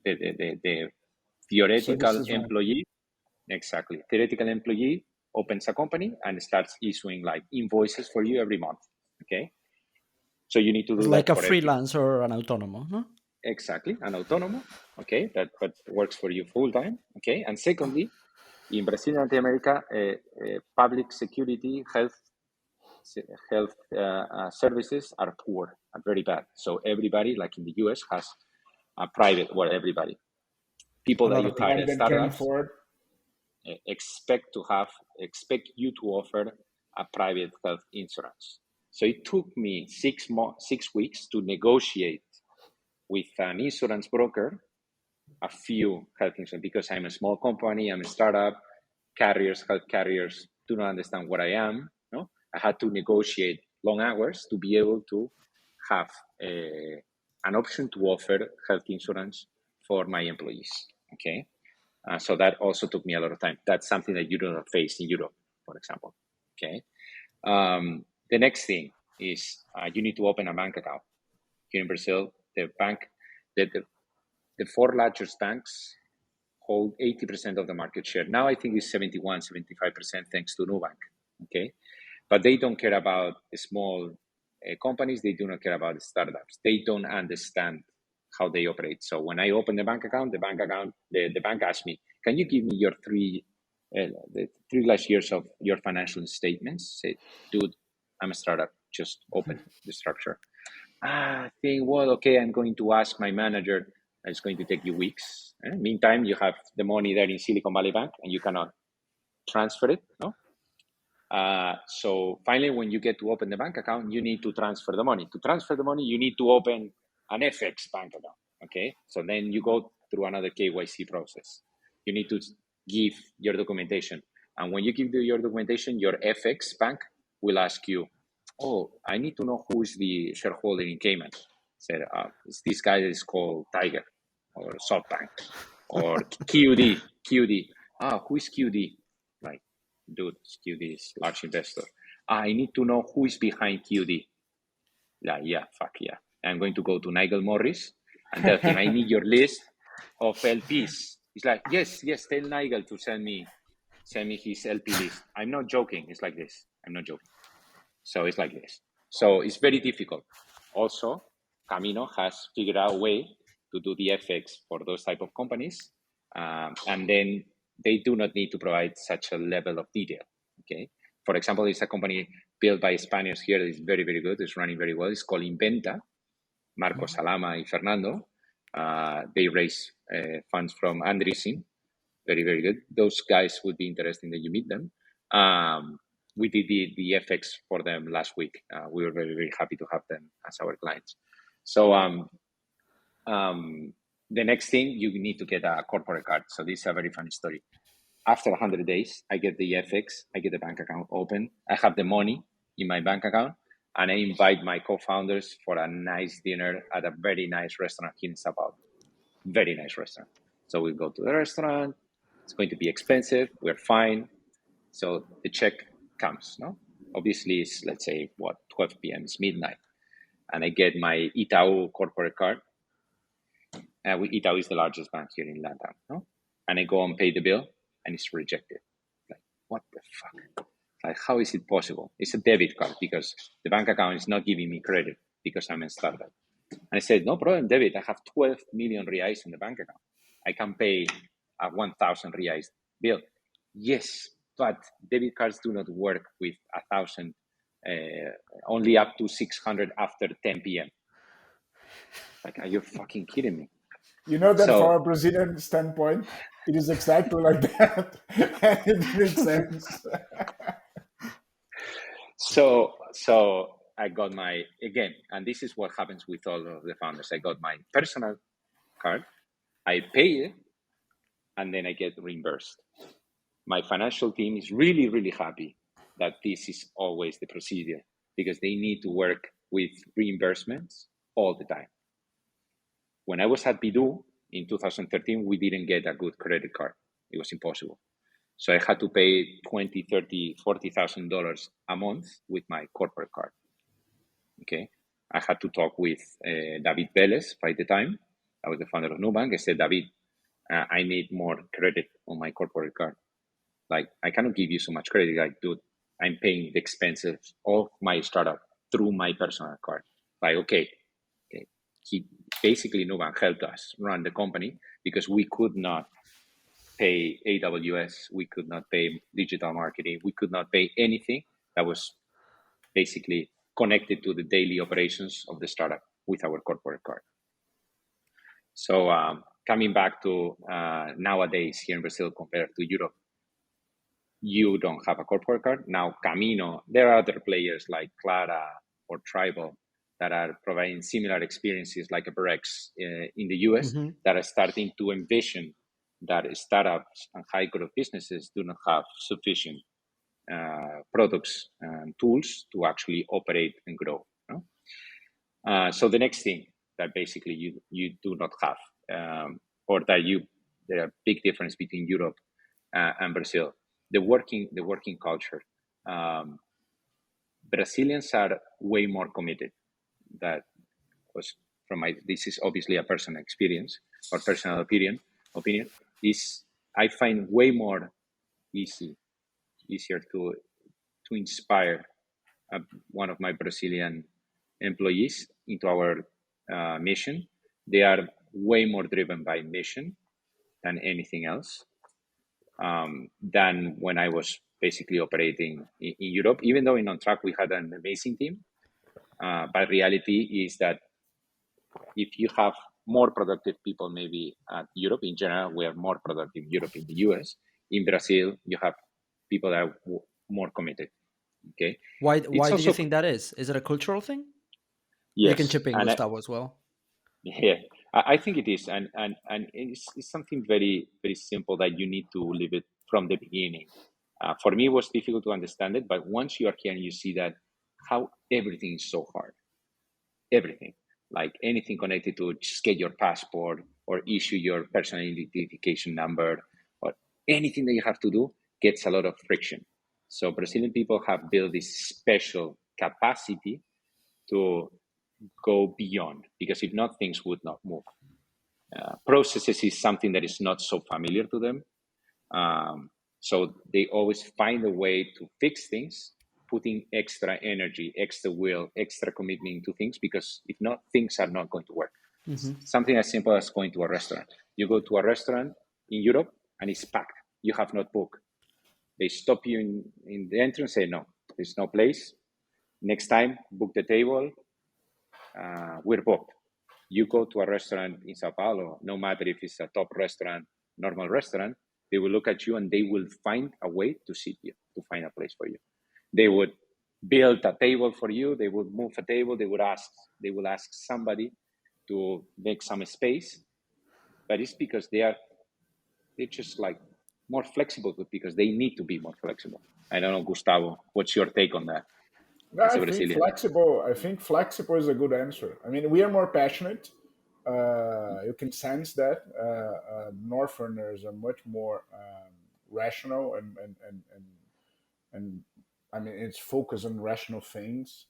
B: the theoretical employee. Exactly. Theoretical employee opens a company and starts issuing like invoices for you every month. Okay. So you need to do
A: like
B: that
A: a
B: for
A: freelance or an autonomo, no?
B: Exactly, an autonomo. Okay, that works for you full time. Okay, and secondly, in Brazil and Latin America, public security health services are poor and very bad. So everybody, like in the US, has a private. Well, everybody, people that you hire at startups expect you to offer a private health insurance. So it took me 6 weeks to negotiate with an insurance broker a few health insurance, because I'm a small company, I'm a startup. Health carriers do not understand what I am. No, I had to negotiate long hours to be able to have an option to offer health insurance for my employees. Okay, so that also took me a lot of time. That's something that you do not face in Europe, for example. Okay, the next thing is you need to open a bank account. Here in Brazil, the 4 largest banks hold 80% of the market share. Now I think it's 71, 75% thanks to Nubank. Okay, but they don't care about small companies. They do not care about startups. They don't understand how they operate. So when I open the bank account, the bank asks me, "Can you give me your the 3 last years of your financial statements?" Say, "Dude, I'm a startup. Just open the structure." I think, well, okay, I'm going to ask my manager. It's going to take you weeks. Meantime, you have the money there in Silicon Valley Bank, and you cannot transfer it. No. So finally, when you get to open the bank account, you need to transfer the money. To transfer the money, you need to open an FX bank account. Okay. So then you go through another KYC process. You need to give your documentation, and when you give your documentation, your FX bank will ask you, "Oh, I need to know who is the shareholder in Cayman." Said, "It's this guy that is called Tiger or SoftBank or QD. Who is QD? Like, dude, QD is large investor. I need to know who is behind QD. Yeah, fuck yeah. I'm going to go to Nigel Morris and tell him I need your list of LPs. He's like, yes, tell Nigel to send me his LP list. I'm not joking. It's like this. I'm not joking. So it's like this. So it's very difficult. Also, Kamino has figured out a way to do the FX for those type of companies. And then they do not need to provide such a level of detail. Okay. For example, it's a company built by Spaniards here that is very, very good. It's running very well. It's called Inventa. Marco Salama and Fernando. They raise funds from Andreessen. Very, very good. Those guys would be interesting that you meet them. We did the FX for them last week. We were very, very happy to have them as our clients. So the next thing, you need to get a corporate card. So this is a very funny story. After 100 days, I get the FX, I get the bank account open, I have the money in my bank account, and I invite my co-founders for a nice dinner at a very nice restaurant here in Sao Paulo. Very nice restaurant. So we go to the restaurant. It's going to be expensive. We're fine. So the check comes, no? Obviously, it's, let's say, 12 p.m. It's midnight. And I get my Itaú corporate card. Itaú is the largest bank here in Latam, no? And I go and pay the bill, and it's rejected. Like, what the fuck? Like, how is it possible? It's a debit card because the bank account is not giving me credit because I'm a startup. And I said, no problem, David. I have 12 million reais in the bank account. I can pay a 1,000 reais bill. Yes, but debit cards do not work with 1,000, only up to 600 after 10 p.m. Like, are you fucking kidding me?
C: You know that
B: So,
C: from a Brazilian standpoint, it is exactly like that. It makes sense.
B: So I got my, again, and this is what happens with all of the founders. I got my personal card, I pay it, and then I get reimbursed. My financial team is really, really happy that this is always the procedure because they need to work with reimbursements all the time. When I was at Bidu in 2013, we didn't get a good credit card. It was impossible. So I had to pay $20,000, $30,000, $40,000 a month with my corporate card. Okay. I had to talk with David Velez by the time. I was the founder of Nubank. I said, David, I need more credit on my corporate card. Like, I cannot give you so much credit. Like, dude, I'm paying the expenses of my startup through my personal card. Like, okay. He basically, Nubank helped us run the company because we could not pay AWS, we could not pay digital marketing, we could not pay anything that was basically connected to the daily operations of the startup with our corporate card. So coming back to nowadays here in Brazil compared to Europe, you don't have a corporate card. Now, Kamino, there are other players like Clara or Tribal that are providing similar experiences like a Brex in the US that are starting to envision that startups and high growth businesses do not have sufficient products and tools to actually operate and grow. No? So the next thing that basically you do not have, or that there are big difference between Europe and Brazil, the working culture. Brazilians are way more committed. That was from this is obviously a personal experience or personal opinion. Is I find way more easier to inspire one of my Brazilian employees into our mission. They are way more driven by mission than anything else. Than when I was basically operating in Europe. Even though in Ontruck we had an amazing team, but reality is that if you have more productive people, maybe at Europe in general, we are more productive Europe in the US. In Brazil, you have people that are more committed. Okay.
A: Why do you think that is? Is it a cultural thing?
B: Yes.
A: You can chip in, Gustavo, as well.
B: Yeah, I think it is, and it's something very, very simple that you need to live it from the beginning. For me, it was difficult to understand it, but once you are here and you see that how everything is so hard, everything, like anything connected to just get your passport or issue your personal identification number or anything that you have to do gets a lot of friction. So Brazilian people have built this special capacity to go beyond, because if not, things would not move. Processes is something that is not so familiar to them. So they always find a way to fix things, putting extra energy, extra will, extra commitment to things, because if not, things are not going to work. Something as simple as going to a restaurant. You go to a restaurant in Europe and it's packed. You have not booked. They stop you in the entrance, say, no, there's no place. Next time, book the table. We're booked. You go to a restaurant in Sao Paulo, no matter if it's a top restaurant, normal restaurant, they will look at you and they will find a way to seat you, to find a place for you. They would build a table for you. They would move a table. They will ask somebody to make some space, but it's because they're just like more flexible, because they need to be more flexible. I don't know, Gustavo, what's your take on that?
C: No, I think flexible is a good answer. I mean, we are more passionate. You can sense that Northerners are much more rational and I mean it's focused on rational things.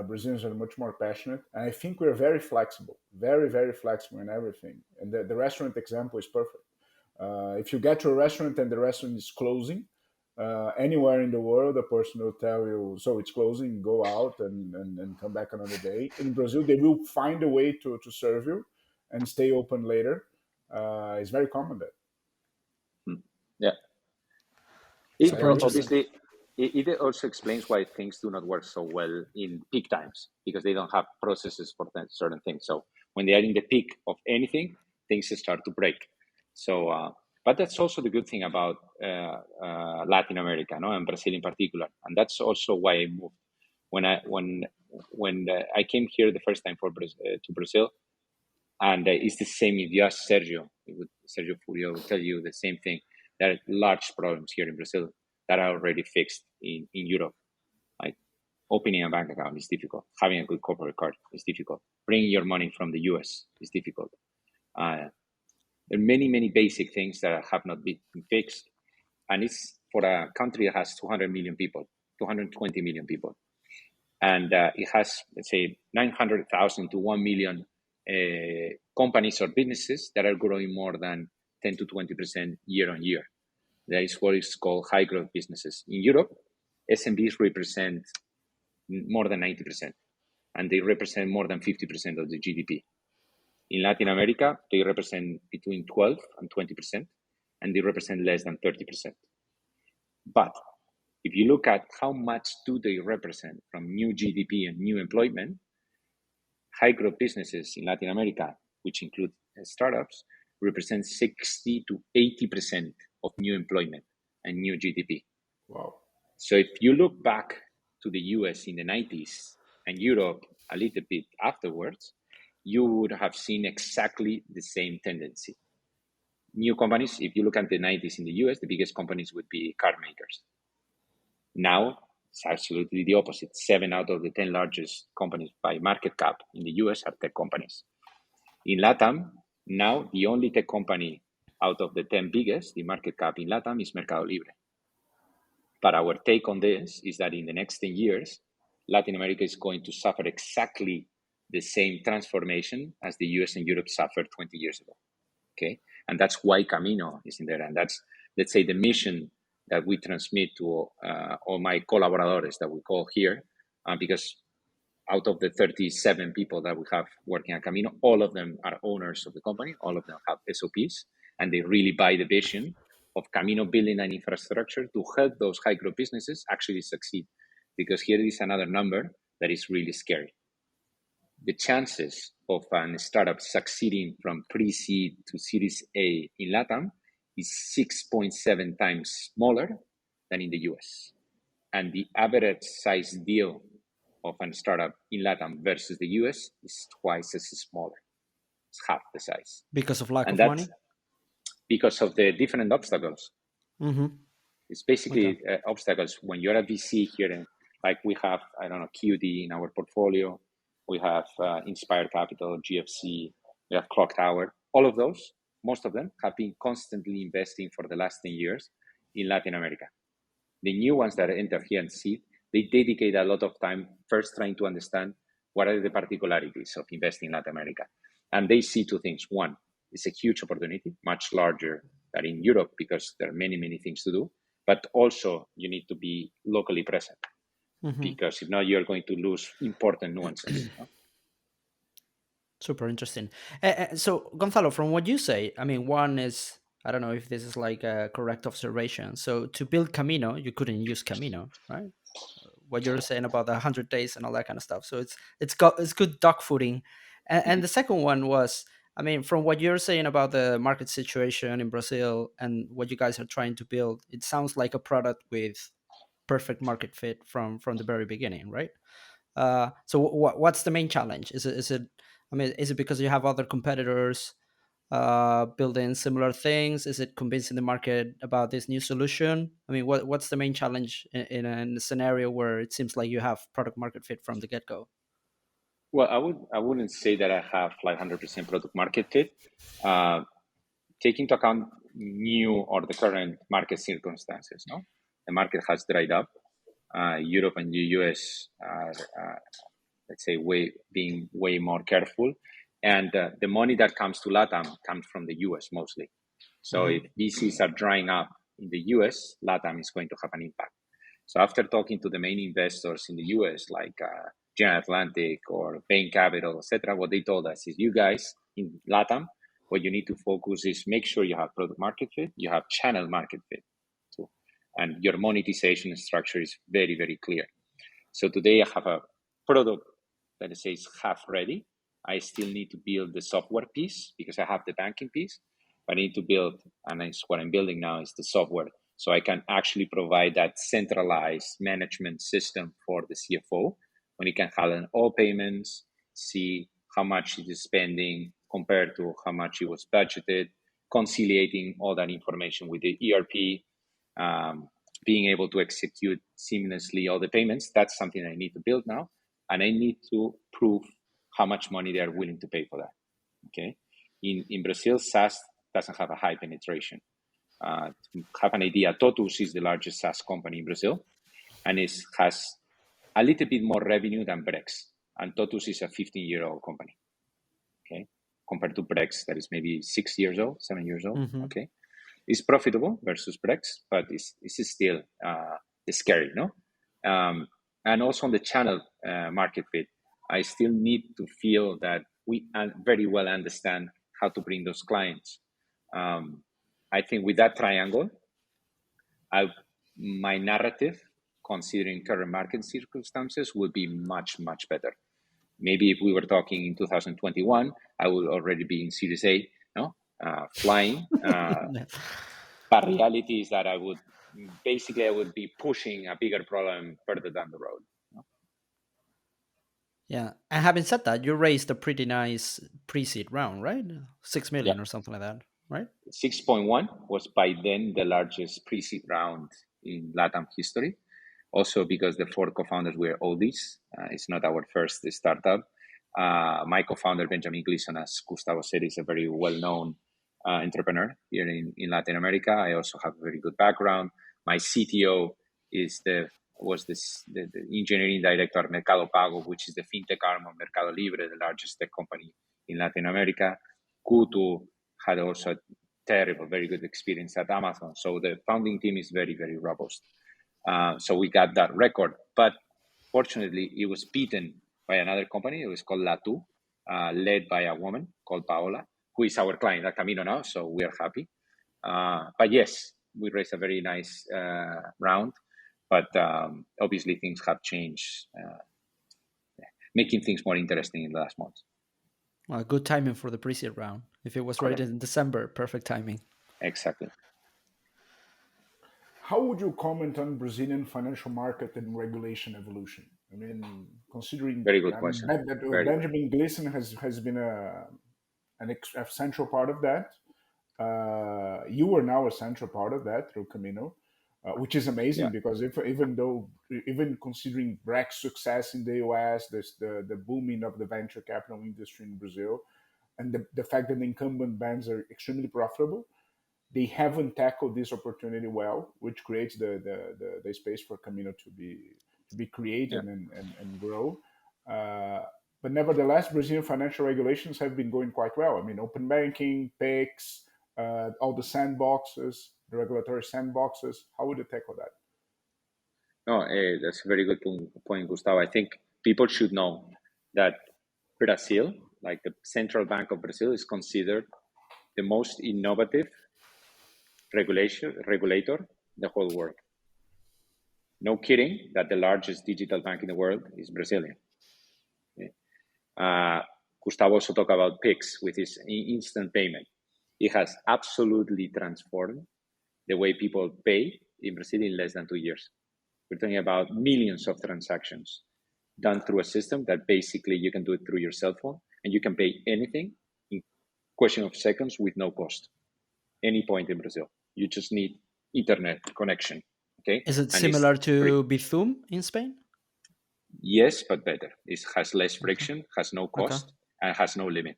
C: Brazilians are much more passionate, and I think we're very flexible, very flexible in everything. And the restaurant example is perfect. If you get to a restaurant and the restaurant is closing, anywhere in the world, a person will tell you, so it's closing, go out and come back another day. In Brazil, they will find a way to serve you and stay open later. It's very common there.
B: Yeah.
A: Super interesting.
B: Obviously, it also explains why things do not work so well in peak times, because they don't have processes for certain things. So when they are in the peak of anything, things start to break. So, but that's also the good thing about Latin America, no, and Brazil in particular, and that's also why I moved. When I came here the first time to Brazil, and it's the same if you ask Sergio. Sergio Furio will tell you the same thing. There are large problems here in Brazil that are already fixed in Europe. Like opening a bank account is difficult. Having a good corporate card is difficult. Bringing your money from the US is difficult. There are many basic things that have not been fixed. And it's for a country that has 200 million people, 220 million people. And it has, let's say, 900,000 to 1 million companies or businesses that are growing more than 10 to 20% year on year. That is what is called high growth businesses. In Europe, SMBs represent more than 90%, and they represent more than 50% of the GDP. In Latin America, they represent between 12 and 20%, and they represent less than 30%. But if you look at how much do they represent from new GDP and new employment, high growth businesses in Latin America, which include startups, represent 60 to 80% of new employment and new GDP.
C: Wow.
B: So if you look back to the US in the 90s and Europe a little bit afterwards, you would have seen exactly the same tendency. New companies, if you look at the 90s in the US, the biggest companies would be car makers. Now, it's absolutely the opposite. 7 out of the 10 largest companies by market cap in the US are tech companies. In LATAM, now the only tech company out of the 10 biggest, the market cap in LATAM, is Mercado Libre. But our take on this is that in the next 10 years, Latin America is going to suffer exactly the same transformation as the US and Europe suffered 20 years ago. Okay, and that's why Kamino is in there, and that's, let's say, the mission that we transmit to all my colaboradores that we call here, because out of the 37 people that we have working at Kamino, all of them are owners of the company, all of them have SOPs, and they really buy the vision of Kamino building an infrastructure to help those high growth businesses actually succeed. Because here is another number that is really scary. The chances of a startup succeeding from pre-seed to Series A in LATAM is 6.7 times smaller than in the US. And the average size deal of a startup in LATAM versus the US is twice as smaller. It's half the size.
A: Because of lack
B: And
A: of
B: that's
A: money?
B: because of the different obstacles.
A: Mm-hmm.
B: It's basically
A: Okay.
B: obstacles. When you're a VC here, and like we have, I don't know, QD in our portfolio, we have Inspire Capital, GFC, we have Clock Tower. All of those, most of them, have been constantly investing for the last 10 years in Latin America. The new ones that enter here and seed, they dedicate a lot of time first trying to understand what are the particularities of investing in Latin America. And they see two things. One, it's a huge opportunity, much larger than in Europe because there are many things to do. But also, you need to be locally present, because if not, you're going to lose important nuances. No?
A: Super interesting. So, Gonzalo, from what you say, I mean, one is, I don't know if this is like a correct observation. So, to build Camino, you couldn't use Camino, right? What you're saying about the 100 days and all that kind of stuff. So it's good dog footing. And the second one was, I mean, from what you're saying about the market situation in Brazil and what you guys are trying to build, it sounds like a product with perfect market fit from the very beginning, right? So what's the main challenge? Is it I mean, is it because you have other competitors building similar things? Is it convincing the market about this new solution? I mean, what's the main challenge in a scenario where it seems like you have product market fit from the get go?
B: Well, I wouldn't say that I have like 100% product market fit. Uh, Take into account new or the current market circumstances. No, the market has dried up. Europe and the US are, let's say, being way more careful, and the money that comes to LATAM comes from the US mostly. So if VCs are drying up in the US, LATAM is going to have an impact. So after talking to the main investors in the US, like General Atlantic or Bain Capital, etc., what they told us is, you guys in LATAM, what you need to focus is make sure you have product market fit, you have channel market fit too, and your monetization structure is very, very clear. So today I have a product that says half ready. I still need to build the software piece because I have the banking piece, but I need to build, and it's what I'm building now, is the software. So I can actually provide that centralized management system for the CFO when he can handle all payments, see how much he is spending compared to how much he was budgeted, conciliating all that information with the ERP, being able to execute seamlessly all the payments. That's something I need to build now, and I need to prove how much money they are willing to pay for that. Okay, in Brazil, SaaS doesn't have a high penetration. To have an idea, Totus is the largest SaaS company in Brazil, and it has a little bit more revenue than Brex. And Totus is a 15-year-old company. Okay, compared to Brex, that is maybe 6 years old, 7 years old. Okay, it's profitable versus Brex, but it's still scary, no? And also on the channel market fit, I still need to feel that we very well understand how to bring those clients. I think with that triangle, my narrative, considering current market circumstances, will be much, much better. Maybe if we were talking in 2021, I would already be in Series A, no, flying. But reality is that I would be pushing a bigger problem further down the road.
A: Yeah. And having said that, you raised a pretty nice pre-seed round, right? 6
B: Yeah,
A: million or something like that, right?
B: 6.1 was by then the largest pre-seed round in LATAM history. Also because the 4 co-founders were oldies. It's not our first startup. My co-founder, Benjamin Gleason, as Gustavo said, is a very well-known entrepreneur here in Latin America. I also have a very good background. My CTO was the engineering director of Mercado Pago, which is the fintech arm of Mercado Libre, the largest tech company in Latin America. Kutu had also a very good experience at Amazon. So the founding team is very, very robust. So we got that record. But fortunately, it was beaten by another company. It was called Latu, led by a woman called Paola, who is our client at Kamino now. So we are happy. But yes, we raised a very nice round. But obviously, things have changed, making things more interesting in the last months.
A: Well, good timing for the pre-seed round. If it was right in December, perfect timing.
B: Exactly.
C: How would you comment on Brazilian financial market and regulation evolution? I mean, considering
B: Very good question.
C: Benjamin Gleason has been a central part of that. You are now a central part of that through Kamino, which is amazing because even considering Brex's success in the US, the booming of the venture capital industry in Brazil, and the fact that the incumbent banks are extremely profitable, they haven't tackled this opportunity well, which creates the space for Kamino to be created and grow. But nevertheless, Brazilian financial regulations have been going quite well. I mean, open banking, PIX, all the sandboxes, the regulatory sandboxes. How would you tackle that?
B: No, that's a very good point, Gustavo. I think people should know that Brazil, like the Central Bank of Brazil, is considered the most innovative regulator in the whole world. No kidding that the largest digital bank in the world is Brazilian. Okay. Gustavo also talked about PIX with his instant payment. It has absolutely transformed the way people pay in Brazil in less than 2 years. We're talking about millions of transactions done through a system that basically you can do it through your cell phone and you can pay anything in question of seconds with no cost. Any point in Brazil. You just need internet connection. Okay.
A: Is it similar to Bizum in Spain?
B: Yes, but better. It has less
A: Okay.
B: friction, has no
A: Okay.
B: cost, and has no limit.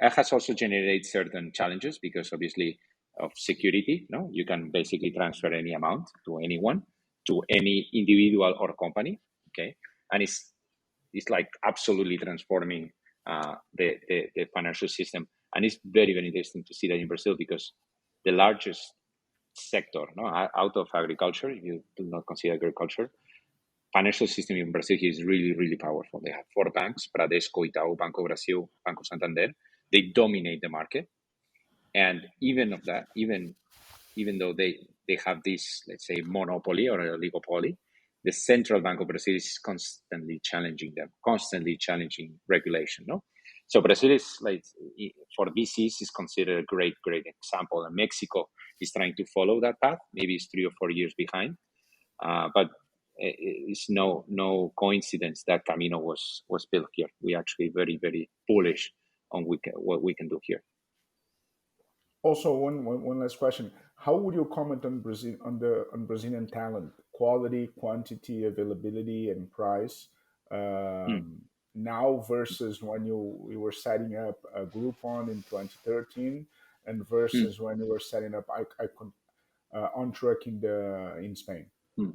B: It has also generated certain challenges because obviously of security. No, you can basically transfer any amount to anyone, to any individual or company. Okay, and it's like absolutely transforming the financial system, and it's very very interesting to see that in Brazil because the largest sector, no, out of agriculture, if you do not consider agriculture, financial system in Brazil is really, really powerful. They have four banks, Bradesco, Itaú, Banco Brasil, Banco Santander. They dominate the market. And even of that, even though they have this, let's say, monopoly or a oligopoly, the central bank of Brazil is constantly challenging them, constantly challenging regulation. No, so Brazil is like for VCs is considered a great, great example, and Mexico is trying to follow that path. Maybe it's 3 or 4 years behind, but it's no coincidence that Kamino was built here. We actually very very bullish on what we can do here.
C: Also, one last question: how would you comment on Brazilian talent, quality, quantity, availability, and price?
B: Mm,
C: Now versus when you were setting up a Groupon in 2013, and
B: mm,
C: versus when you were setting up Ontruck in Spain.
B: mm.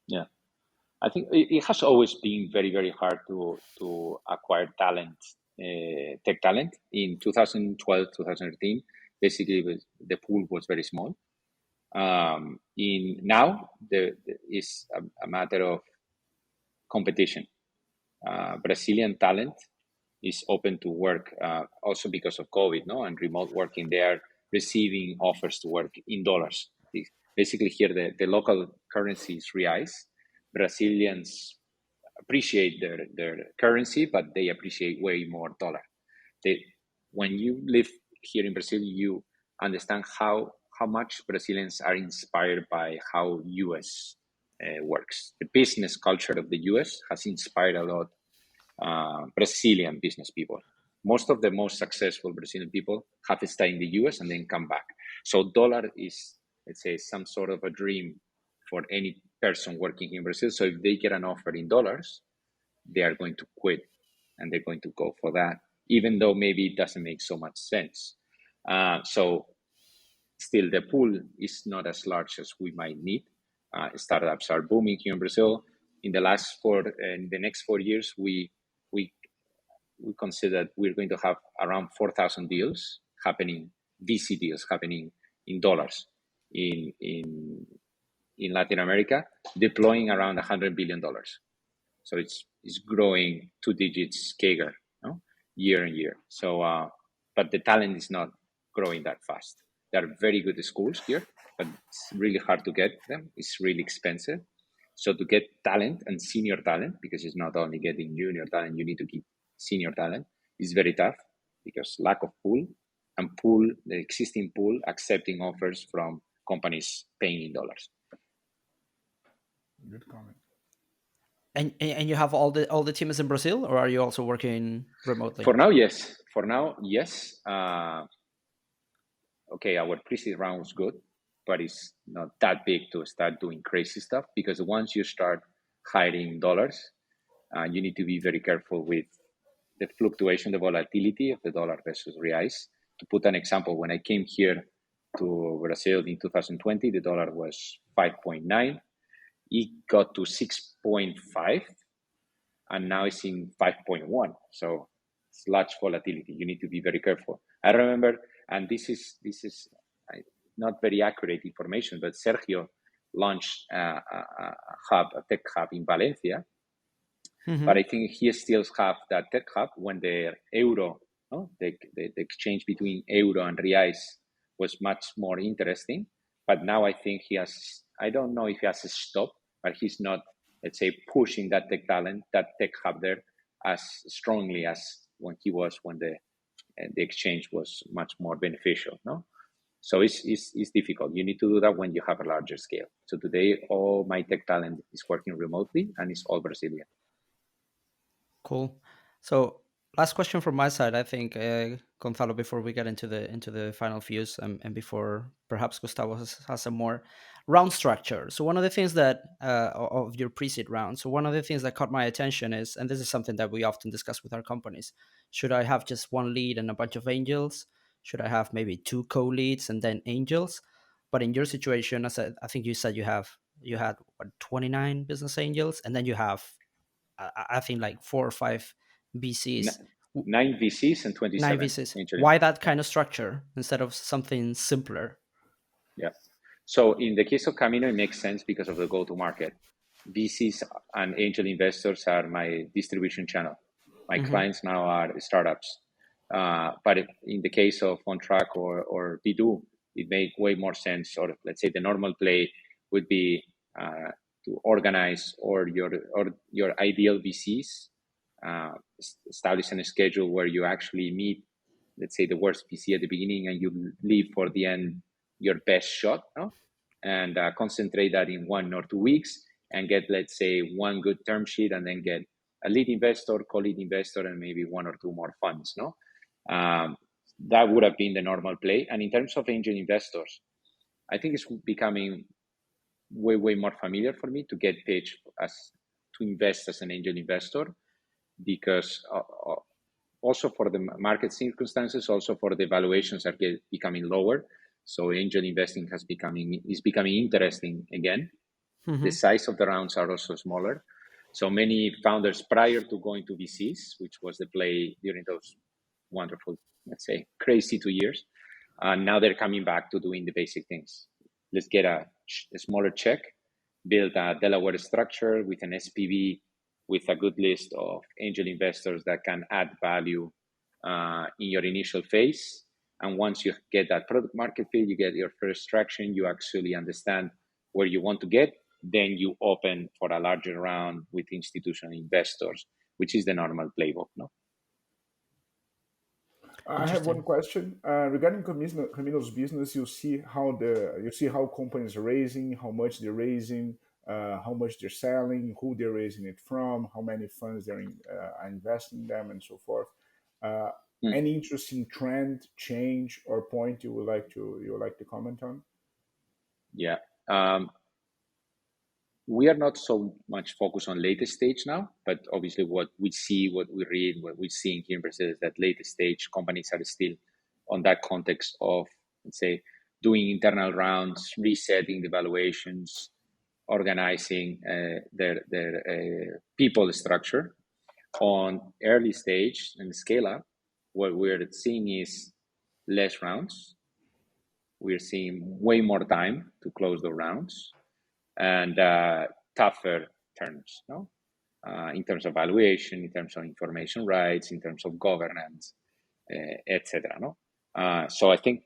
B: Yeah. I think it has always been very, very hard to acquire talent, tech talent. In 2012, 2013, basically the pool was very small. In now, is a matter of competition. Brazilian talent is open to work also because of COVID, no, and remote working. They are receiving offers to work in dollars. Basically, here the local currency is reais. Brazilians appreciate their currency, but they appreciate way more dollar. They, when you live here in Brazil, you understand how much Brazilians are inspired by how US works. The business culture of the US has inspired a lot Brazilian business people. Most of the most successful Brazilian people have stayed in the US and then come back. So dollar is, let's say, some sort of a dream for any person working in Brazil. So if they get an offer in dollars, they are going to quit and they're going to go for that, even though maybe it doesn't make so much sense. So still, the pool is not as large as we might need. Startups are booming here in Brazil. In the next 4 years, we we consider that we're going to have around 4,000 deals happening, VC deals happening in dollars in Latin America, deploying around $100 billion. So it's growing 2 digits CAGR, no? Year on year. So, but the talent is not growing that fast. There are very good schools here, but it's really hard to get them. It's really expensive. So to get talent and senior talent, because it's not only getting junior talent, you need to get senior talent, is very tough because lack of pool and the existing pool accepting offers from companies paying in dollars.
C: Good comment.
A: And you have all the teams in Brazil, or are you also working remotely?
B: For now, yes. For now, yes. Okay, our pre-seed round was good, but it's not that big to start doing crazy stuff because once you start hiring dollars, you need to be very careful with the fluctuation, the volatility of the dollar versus reais. To put an example, when I came here to Brazil in 2020, the dollar was 5.9. It got to 6.5, and now it's in 5.1. So it's large volatility. You need to be very careful. I remember, and this is not very accurate information, but Sergio launched a tech hub in Valencia. But
A: Hmm.
B: I think he still have that tech hub when the euro, no? The exchange between euro and reais was much more interesting. But now I think he has, I don't know if he has stopped, but he's not, let's say, pushing that tech talent, that tech hub there as strongly as when he was when the exchange was much more beneficial. No, so it's difficult. You need to do that when you have a larger scale. So today, all my tech talent is working remotely and it's all Brazilian.
A: Cool. So last question from my side, I think, Gonzalo, before we get into the final views, and before perhaps Gustavo has some more. round structure. So one of the things that of your pre-seed round. So one of the things that caught my attention is, and this is something that we often discuss with our companies: should I have just one lead and a bunch of angels? Should I have maybe two co-leads and then angels? But in your situation, I think you said you had what, 29 business angels, and then you have I think like four or five BCs,
B: N- 9 VCs and
A: nine
B: 27
A: VCs.
B: angel.
A: Why that
B: Yeah,
A: kind of structure instead of something simpler?
B: yeah. So in the case of Kamino, it makes sense because of the go-to-market. VCs and angel investors are my distribution channel. My
A: Mm-hmm.
B: clients now are startups. But in the case of Ontruck or Bidu, it makes way more sense. Or let's say the normal play would be to organize or your ideal VCs, establish a schedule where you actually meet, let's say, the worst VC at the beginning, and you leave for the end your best shot, no? And concentrate that in 1 or 2 weeks and get, let's say, one good term sheet, and then get a lead investor, co-lead investor, and maybe one or two more funds, no? Um, that would have been the normal play. And in terms of angel investors, I think it's becoming way more familiar for me to get pitched as to invest as an angel investor, because also for the market circumstances, also for the valuations are becoming lower. So angel investing is becoming interesting again. The
A: Mm-hmm.
B: size of the rounds are also smaller. So many founders prior to going to VCs, which was the play during those wonderful, let's say, crazy 2 years, now they're coming back to doing the basic things. Let's get a smaller check, build a Delaware structure with an SPV, with a good list of angel investors that can add value in your initial phase. And once you get that product market fit, you get your first traction, you actually understand where you want to get, then you open for a larger round with institutional investors, which is the normal playbook, no?
C: I have one
A: Interesting.
C: question regarding Camino's business. You see how companies are raising, how much they're raising, how much they're selling, who they're raising it from, how many funds are investing in them, and so forth. Uh,
B: Mm,
C: any interesting trend, change, or point you would like to comment on?
B: yeah. Um, we are not so much focused on latest stage now, but obviously what we see, what we read, what we're seeing here in Brazil is that latest stage companies are still on that context of, let's say, doing internal rounds, resetting the valuations, organizing their people structure. On early stage and scale up, what we're seeing is less rounds. We're seeing way more time to close the rounds, and tougher terms, no? In terms of valuation, in terms of information rights, in terms of governance, etc. No, so I think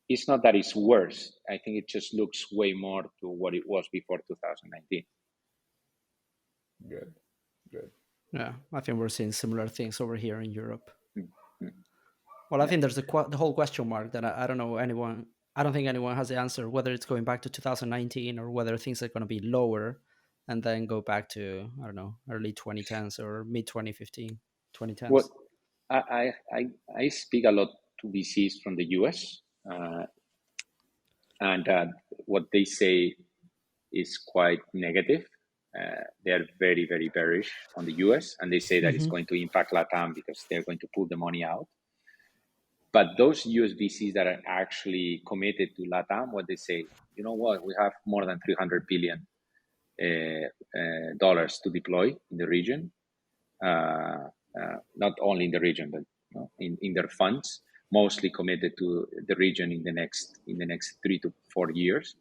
B: it's not that it's worse. I think it just looks way more to what it was before 2019.
C: Good, good.
A: Yeah, I think we're seeing similar things over here in Europe.
B: Mm-hmm.
A: Well, I
B: Yeah.
A: think there's the whole question mark that I don't know anyone. I don't think anyone has the answer whether it's going back to 2019 or whether things are going to be lower and then go back to, I don't know, early 2010s or mid 2015,
B: What
A: 2010s.
B: I speak a lot to VCs from the US, and what they say is quite negative. They're very bearish on the US, and they say that it's
A: Mm-hmm.
B: going to impact LATAM because they're going to pull the money out. But those US VCs that are actually committed to LATAM, what they say, you know what, we have more than 300 billion dollars to deploy in the region, not only in the region, but in their funds, mostly committed to the region in the next 3 to 4 years.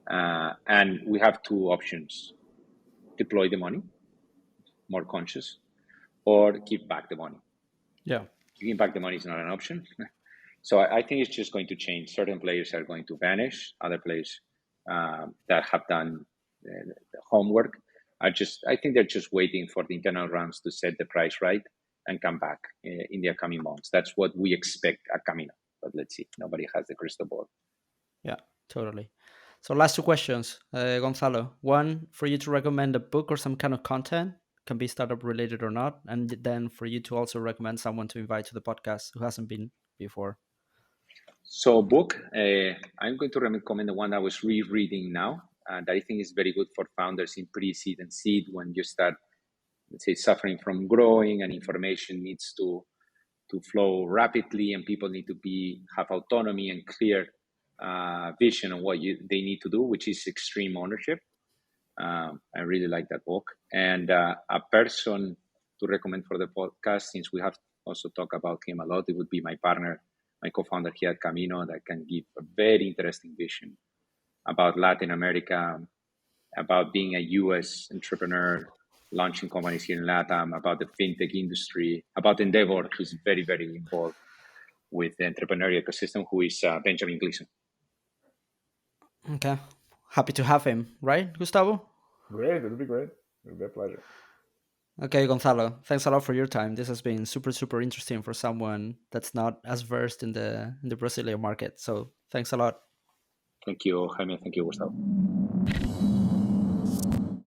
B: And we have two options: deploy the money, more conscious, or keep back the money.
A: Yeah.
B: Giving back the money is not an option. So I think it's just going to change. Certain players are going to vanish. Other players that have done the homework I think they're just waiting for the internal rounds to set the price right and come back in the upcoming months. That's what we expect at Camino. But let's see. Nobody has the crystal ball.
A: Yeah, totally. So last two questions, Gonzalo. One, for you to recommend a book or some kind of content, can be startup related or not, and then for you to also recommend someone to invite to the podcast who hasn't been before.
B: So book, I'm going to recommend the one I was rereading now that I think is very good for founders in pre-seed and seed when you start, let's say, suffering from growing and information needs to flow rapidly and people need to have autonomy and clear vision on what they need to do, which is extreme ownership. I really like that book. And a person to recommend for the podcast, since we have also talked about him a lot, it would be my partner, my co-founder here at Kamino, that can give a very interesting vision about Latin America, about being a US entrepreneur, launching companies here in LATAM, about the fintech industry, about Endeavor, who's very, very involved with the entrepreneurial ecosystem, who is Benjamin Gleason.
A: Okay. Happy to have him, right, Gustavo?
C: Great, it'll be great. It'll be a pleasure.
A: Okay, Gonzalo. Thanks a lot for your time. This has been super, super interesting for someone that's not as versed in the Brazilian market. So thanks a lot.
B: Thank you, Jaime. Thank you, Gustavo.